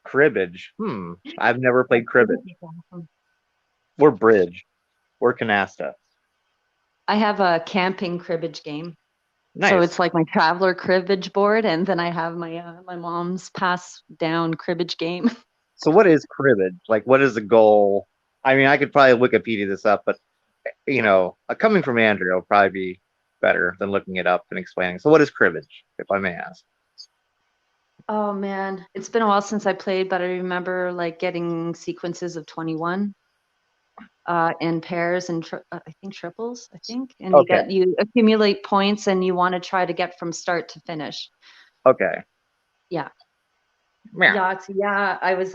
Cribbage. I've never yeah, played cribbage. privilege is awesome. We're bridge. We're canasta. I have a camping cribbage game. So Nice. it's like my traveler cribbage board, and then I have my mom's pass down cribbage game. So what is cribbage? Like, what is the goal? I mean, I could probably Wikipedia this up, but coming from Andrew, it'll probably be better than looking it up and explaining. So what is cribbage, if I may ask? Oh man, it's been a while since I played, but I remember like getting sequences of 21 in pairs and I think triples, I think. And Okay. you accumulate points and you want to try to get from start to finish. Okay. Yeah. Yeah. Yahtzee, yeah, I was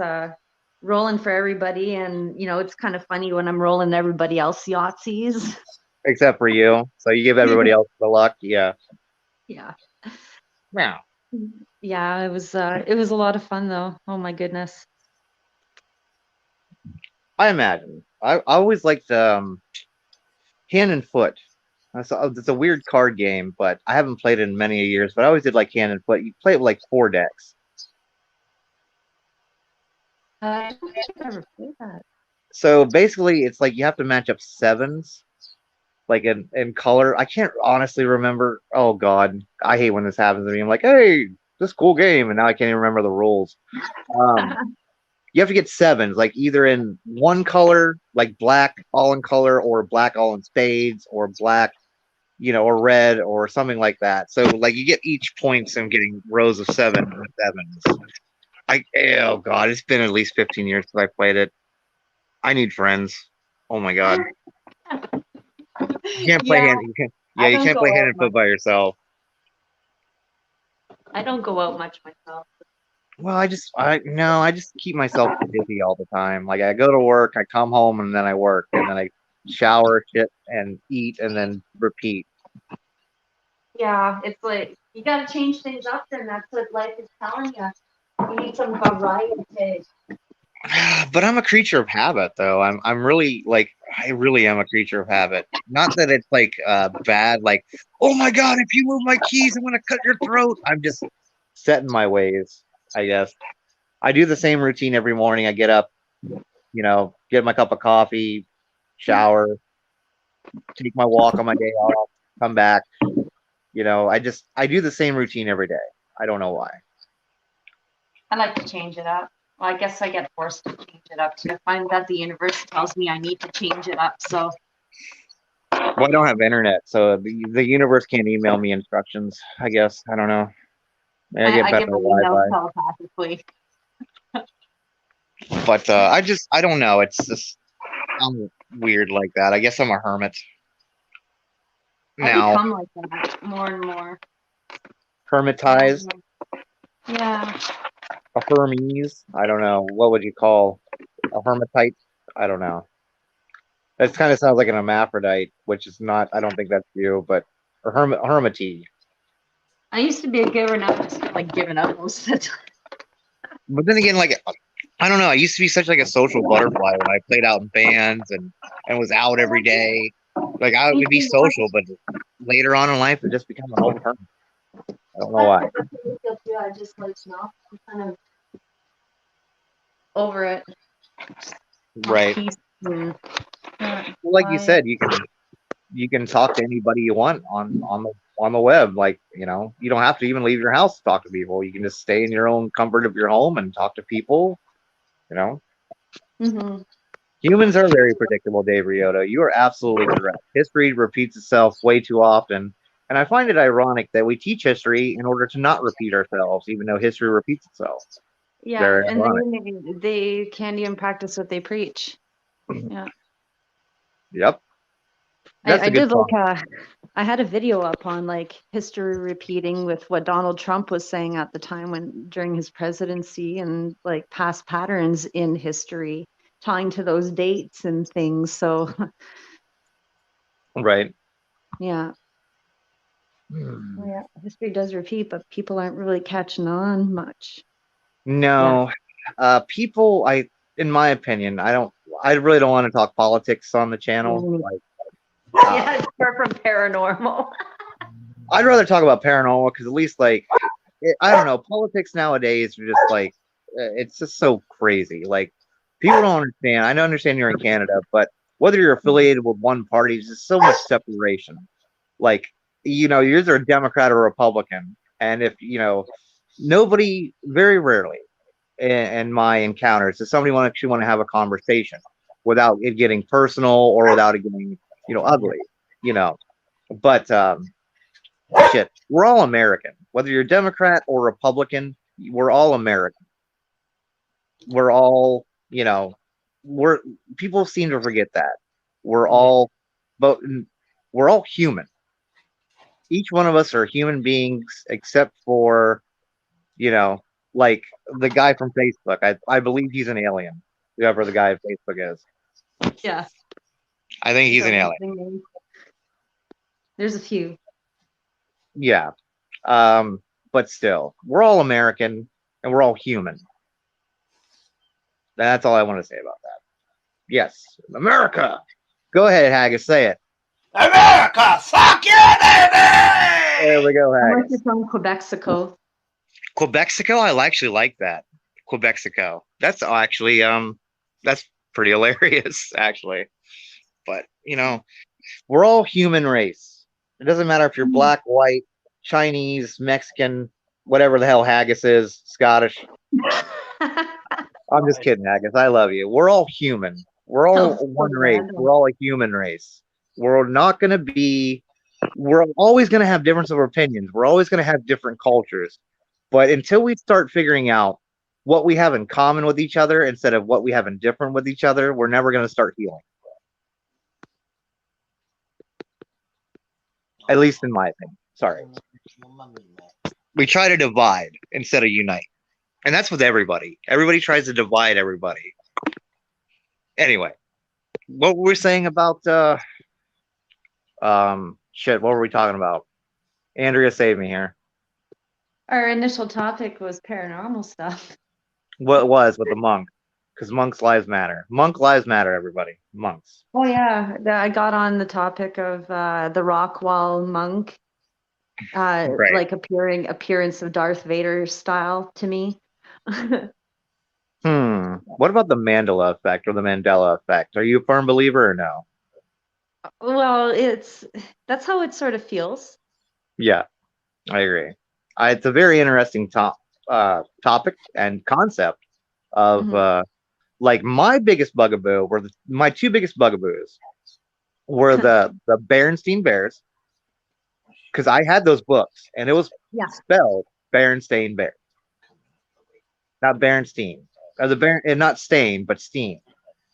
rolling for everybody, and it's kind of funny when I'm rolling everybody else Yahtzees. Except for you. So you give everybody else the luck. Yeah. Yeah. Yeah. Yeah, it was a lot of fun though. Oh my goodness. I imagine. I always liked Hand and Foot. It's a weird card game, but I haven't played it in many years. But I always did like Hand and Foot. You play it with like 4 decks. I don't think I've ever played that. So basically, it's like you have to match up sevens, like in color. I can't honestly remember. Oh God, I hate when this happens to me. I'm like, hey, this cool game, and now I can't even remember the rules. You have to get sevens, like either in one color, like black all in color, or black all in spades, or black, or red, or something like that. So like you get each points and getting rows of sevens. Oh God, it's been at least 15 years since I played it. I need friends. Oh my God. You can't play Yeah, I you don't can't go play hand out and much. foot by yourself. I don't go out much myself. Well, I just keep myself busy all the time. Like I go to work, I come home, and then I work, and then I shower, shit, and eat, and then repeat. Yeah, it's like you got to change things up, and that's what life is telling you. You need some variety. But I'm a creature of habit, though. I'm really like I really am a creature of habit. Not that it's like bad, like oh my God, if you move my keys, I'm gonna cut your throat. I'm just set in my ways, I guess. I do the same routine every morning. I get up, get my cup of coffee, shower, take my walk on my day off, come back. I do the same routine every day. I don't know why. I like to change it up. Well, I guess I get forced to change it up too. I find that the universe tells me I need to change it up. So Well, I don't have internet, so the universe can't email me instructions. I guess I don't know. Maybe I get I better get my emails Wi-Fi, telepathically. but I don't know. It's just I'm weird like that. I guess I'm a hermit I now. become like that more and more. Hermitized, Yeah. a Hermes. I don't know. What would you call a hermitite? I don't know. That kind of sounds like an hermaphrodite, which is not. I don't think that's you, but a hermity. I used to be a giver, now I'm just kind of like giving up most of the time. But then again, like I don't know. I used to be such like a social butterfly when I played out in bands and was out every day. Like I would be social, but later on in life, it just became an old hermit. I don't know why. I just like no, I'm kind of over it. Right. Peace and, Well, like you said, you can talk to anybody you want on the web. Like you don't have to even leave your house to talk to people. You can just stay in your own comfort of your home and talk to people. You know. Mm-hmm. Humans are very predictable, Dave Rioto. You are absolutely correct. History repeats itself way too often, and I find it ironic that we teach history in order to not repeat ourselves, even though history repeats itself. Yeah, Very and ironic. they can't even practice what they preach. Yeah. Yep, that's I a good did song. I had a video up on like history repeating with what Donald Trump was saying at the time during his presidency, and like past patterns in history tying to those dates and things. So Right. yeah. Hmm. Yeah, history does repeat, but people aren't really catching on much. No, people. In my opinion, I don't. I really don't want to talk politics on the channel. Yeah, Like, yeah, it's far from paranormal. I'd rather talk about paranormal because at least, like, I don't know, politics nowadays are just like, it's just so crazy. Like, People don't understand. I don't understand you're in Canada, but whether you're affiliated with one party, there's just so much separation. Like, you're either a Democrat or a Republican, and if nobody, very rarely in my encounters, does somebody actually want to have a conversation without it getting personal or without it getting ugly. You know, but shit, we're all American. Whether you're Democrat or Republican, we're all American. We're all, we're people seem to forget that we're all, but we're all human. Each one of us are human beings, except for, you know, like the guy from Facebook. I believe he's an alien. Whoever the guy at Facebook is, Yeah. I think he's So an alien. there's a few. Yeah. But still, we're all American and we're all human. That's all I want to say about that. Yes, America. Go ahead, Haggis. Say it. America, fuck you, There baby! we go, Unless Haggis. you're from Quebexico. Quebexico. I actually like that. Quebexico. That's actually that's pretty hilarious, actually. But we're all human race. It doesn't matter if you're black, white, Chinese, Mexican, whatever the hell Haggis is, Scottish. I'm just kidding, Haggis. I love you. We're all human. We're all Oh, one so race. random. We're all a human race. We're not going to be, we're always going to have difference of opinions. We're always going to have different cultures. But until we start figuring out what we have in common with each other instead of what we have in different with each other, we're never going to start healing. At least in my opinion. Sorry. We try to divide instead of unite. And that's with everybody. Everybody tries to divide everybody. Anyway, what were we saying about shit, what were we talking about? Andrea, save me here. Our initial topic was paranormal stuff. What it was with the monk. Because monks' lives matter. Monk lives matter, everybody. Monks. Oh yeah, I got on the topic of the Rockwall monk, Right. like appearance of Darth Vader style to me. What about the Mandela effect or the Mandela effect? Are you a firm believer or no? Well, that's how it sort of feels. Yeah, I agree. It's a very interesting topic and concept of Mhm. like my biggest bugaboo were my two biggest bugaboos were the Berenstain Bears, because I had those books and it was Yeah. spelled Berenstain Bears, not Berenstein. The and not Stain, but Steen.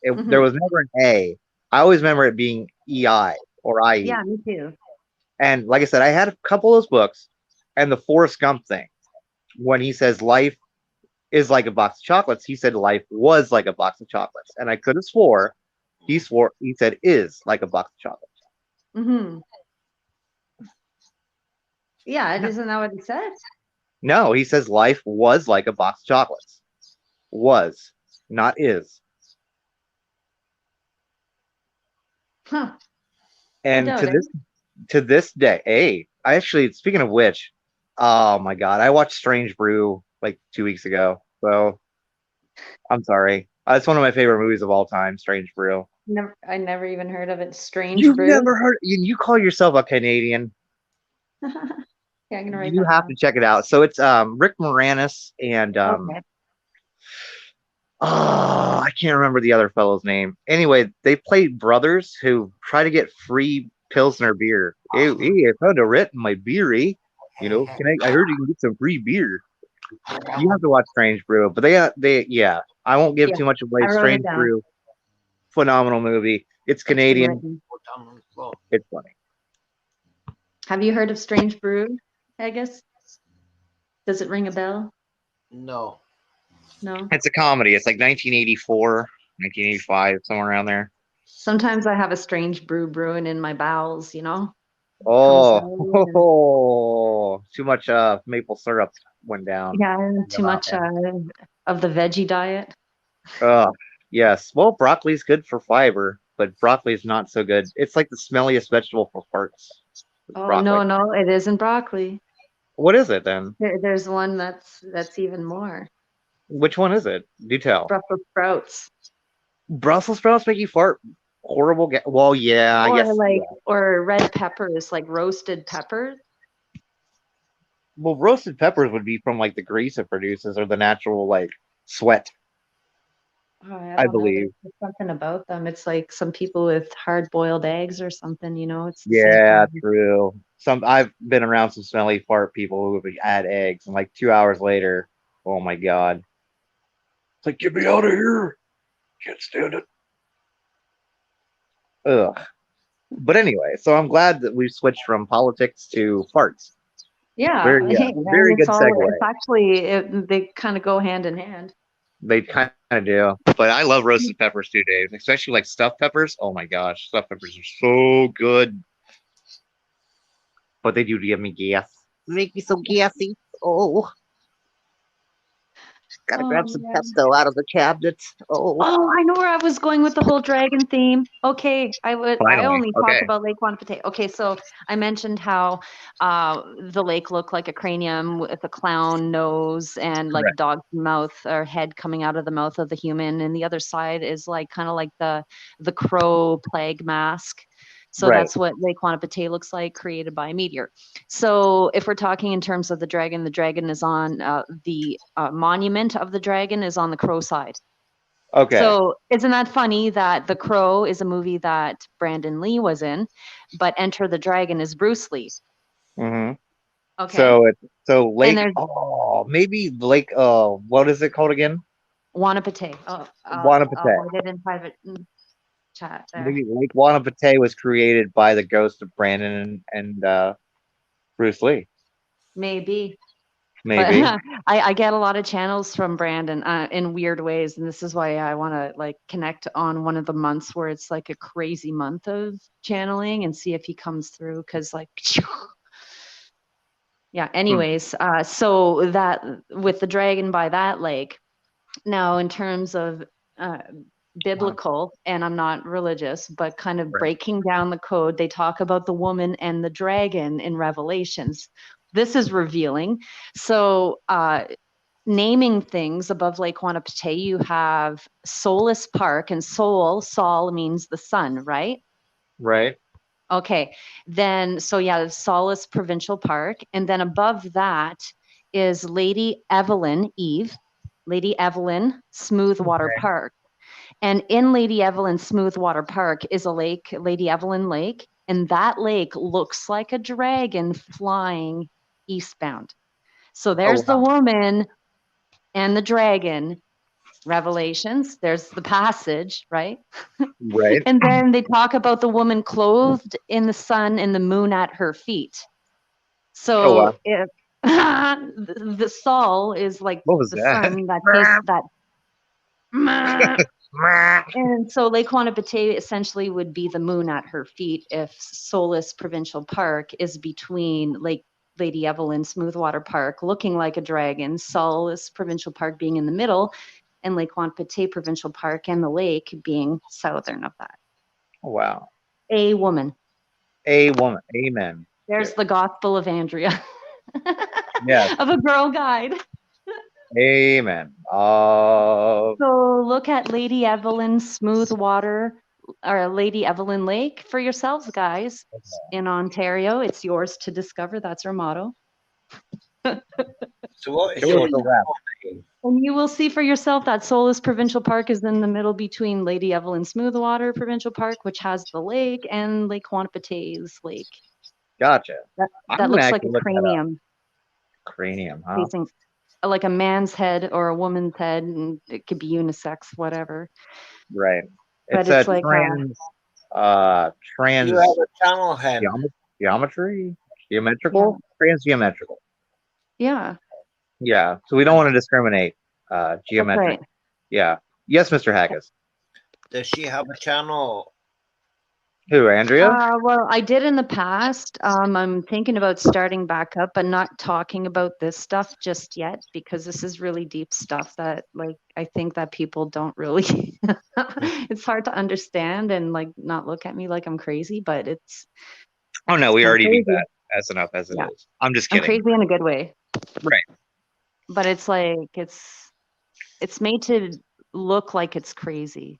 There Mhm. was never an A. I always remember it being EI or IE. Yeah, me too. And like I said, I had a couple of those books, and the Forrest Gump thing, when he says life is like a box of chocolates, he said life was like a box of chocolates. And I could have swore he said is like a box of chocolates. Mhm. Yeah, isn't that what he said? No, he says life was like a box of chocolates. Was, not is. Huh. And doubt it. to this day, hey, I actually, speaking of which, oh my god, I watched Strange Brew like 2 weeks ago. So I'm sorry. It's one of my favorite movies of all time, Strange Brew. I never even heard of it. Strange You've Brew. never heard, you call yourself a Canadian. Yeah, I'm gonna write You that have down. to check it out. So it's Rick Moranis and Okay. oh, I can't remember the other fellow's name. Anyway, they play brothers who try to get free Pilsner beer. Hey, I found a rat in my beer, eh? I heard you can get some free beer. You have to watch Strange Brew, but yeah, I won't give Yeah, too much away. I wrote it Strange down. Brew, phenomenal movie. It's It's been Canadian. written. It's funny. Have you heard of Strange Brew, Haggis? Does it ring a bell? No. No. It's a comedy. It's like 1984, 1985, somewhere around there. Sometimes I have a strange brew brewing in my bowels, Comes Oh, out and- too much maple syrup went down. yeah, too much of the veggie diet. Oh, yes. Well, broccoli's good for fiber, but broccoli's not so good. It's like the smelliest vegetable for farts. Oh Broccoli. no, it isn't broccoli. What is it then? There's one that's even more. Which one is it? Do tell. Brussels sprouts. Brussels sprouts make you fart horrible. Well, yeah, I Or guess. like, Yeah. or red peppers, like roasted peppers. Well, roasted peppers would be from like the grease it produces or the natural like sweat, Oh, I I don't know. believe. There's just something about them. It's like some people with hard-boiled eggs or something, it's the same Yeah, thing. true. I've been around some smelly fart people who would add eggs, and like 2 hours later, oh my god, it's like get me out of here. Can't stand it. Ugh. But anyway, so I'm glad that we switched from politics to farts. Yeah, Very, and very good segue. it's actually, they kind of go hand in hand. They kind of do. But I love roasted peppers too, Dave. Especially like stuffed peppers. Oh my gosh, stuffed peppers are so good. But they do give me gas. Make me so gassy. Oh, gotta Oh, grab some man. pesto out of the cabinet. Oh, Oh, I know where I was going with the whole dragon theme. Okay, I finally. only talk Okay. about Lake Quantitate. Okay, so I mentioned how the lake looked like a cranium with a clown nose and like a Correct. dog's mouth or head coming out of the mouth of the human, and the other side is like kind of like the crow plague mask. So Right. that's what Lake Quantitate looks like, created by a meteor. So if we're talking in terms of the dragon is on the monument of the dragon is on the crow side. Okay. So isn't that funny that The Crow is a movie that Brandon Lee was in, but Enter the Dragon is Bruce Lee. hmm Okay. So it's so And Lake. there's Oh, maybe Lake. What is it called again? Wanapate. Oh, I'll Wanapate. write it in private chat there. Maybe Lake Wanapate was created by the ghost of Brandon and Bruce Lee. Maybe. But Maybe. I get a lot of channels from Brandon in weird ways. And this is why I want to like connect on one of the months where it's like a crazy month of channeling and see if he comes through. Cause like, yeah, Hmm. anyways, so that with the dragon by that lake, now in terms of uh, biblical, and I'm not religious, but kind of Right. breaking down the code, they talk about the woman and the dragon in Revelations. This is revealing. So, naming things above Lake Quantipe, you have Solus Park, and Sol means the sun, right? Right. Okay, then so yeah, Solace Provincial Park, and then above that is Lady Evelyn Eve, Lady Evelyn Smoothwater Okay. Park, and in Lady Evelyn Smoothwater Park is a lake, Lady Evelyn Lake, and that lake looks like a dragon flying eastbound. So Oh there's the wow. woman and the dragon. Revelations, there's the passage, right? Right. And then they talk about the woman clothed in the sun and the moon at her feet. Oh So wow. if the Sol is like What was the that? sun that face that. And so Lake Quantipe essentially would be the moon at her feet if Solus Provincial Park is between Lady Evelyn Smoothwater Park, looking like a dragon, Solus Provincial Park being in the middle, and Lake Quantipe Provincial Park and the lake being southern of that. Oh, wow. A woman. A woman. Amen. There's Yeah. the Gospel of Andrea Yes. of a girl guide. Amen. So look at Lady Evelyn Smoothwater or Lady Evelyn Lake for yourselves, guys. In Ontario, it's yours to discover. That's our motto. So what is It was your the rap. And you will see for yourself that Solus Provincial Park is in the middle between Lady Evelyn Smoothwater Provincial Park, which has the lake, and Lake Quantipete's lake. Gotcha. I'm That gonna looks like actually a look that up. cranium Cranium, huh? facing like a man's head or a woman's head, and it could be unisex, whatever. Right. But It's a it's like, Do you trans have a channel hen? geometry, yeah, geometrical, transgeometrical. yeah, Yeah. So we don't want to discriminate. that's Geometric. right. Yeah. Yes, Mr. Hackes. Does she have a channel? Who, Andrea? Well, I did in the past. I'm thinking about starting back up and not talking about this stuff just yet because this is really deep stuff that, like, I think that people don't really. It's hard to understand and like not look at me like I'm crazy, but Oh no, it's we kind of already do crazy. that. That's enough as it Yeah, is. I'm just I'm kidding. crazy in a good way, Right. but it's like it's made to look like it's crazy.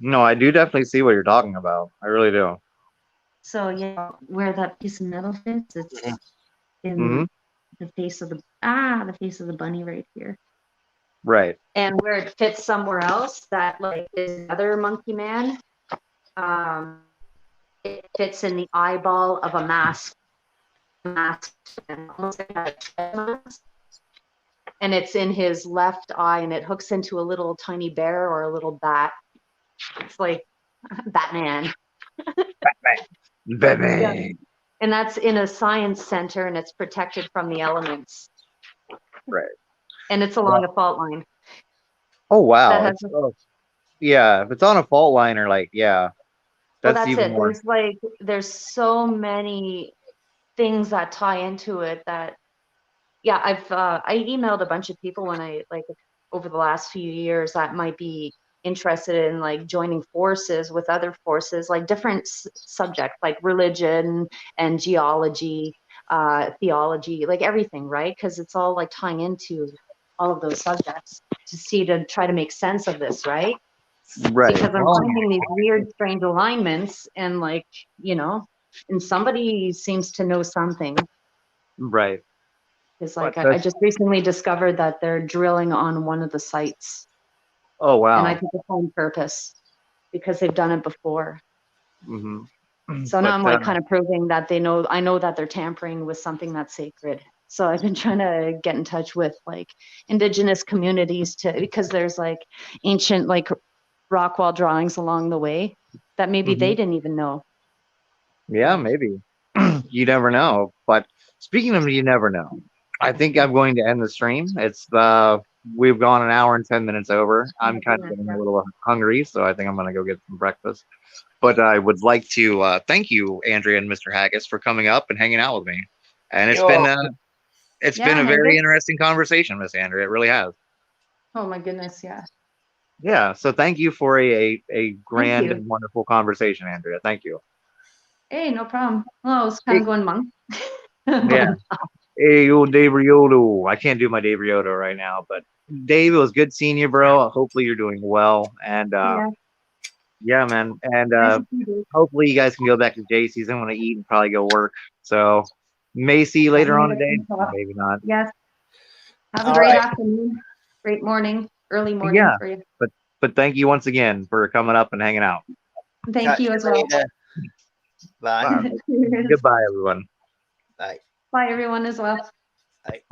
No, I do definitely see what you're talking about. I really do. So yeah, where that piece of metal fits, it's Mhm. Hmm. in the face of the bunny right here. Right. And where it fits somewhere else, that like is another monkey man. Um, it fits in the eyeball of a mask, almost like a tread mask. And it's in his left eye, and it hooks into a little tiny bear or a little bat. It's like Batman. Yeah. Batman. And that's in a science center, and it's protected from the elements. Right. And it's Well, along a fault line oh that wow. has. It's yeah. If it's on a fault line or like yeah, Well, that's that's even it. more. There's so many things that tie into it that yeah, I emailed a bunch of people when I like over the last few years that might be interested in like joining forces with other forces, like different subjects like religion and geology, theology, like everything, right? Because it's all like tying into all of those subjects to try to make sense of this, right? Right. Because I'm Well, finding these weird, strange alignments, and like, and somebody seems to know something. right. It's But like I that's just recently discovered that they're drilling on one of the sites, oh and I wow. think it's on purpose because they've done it before. Hmm. So now But I'm like kind of proving that I know that they're tampering with something that's sacred. So I've been trying to get in touch with like indigenous communities because there's like ancient like rock wall drawings along the way that maybe they mhm. didn't even know. Yeah, maybe. You never know. But speaking of you never know, I think I'm going to end the stream. It's we've gone an hour and 10 minutes over. Oh I'm my kind of goodness, getting a yeah. little hungry, so I think I'm gonna go get some breakfast. But I would like to thank you, Andrea and Mr. Haggis, for coming up and hanging out with me. And You're it's been Yeah, a very Haggis. interesting conversation, Miss Andrea. It really has. Oh my goodness, yeah. Yeah. So thank you for a Thank grand you. and wonderful conversation, Andrea. Thank you. Hey, no problem. Well, I was kind Hey, of going monk. yeah. Hey, yo, Dave Rioto. I can't do my Dave Rioto right now, but Dave, it was good seeing you, bro. Hopefully you're doing well. And Yeah, yeah, man. And nice to see you. hopefully you guys can go back to JC's. I'm gonna eat and probably go work. So may see you That later on night I today. can talk. Maybe not. Yes. Have a all great right. afternoon, great morning, early morning Yeah. for you. But thank you once again for coming up and hanging out. Thank Catch you you as well. later. Bye. All right. Cheers. Goodbye, everyone. Bye. Bye, everyone, as well. Bye.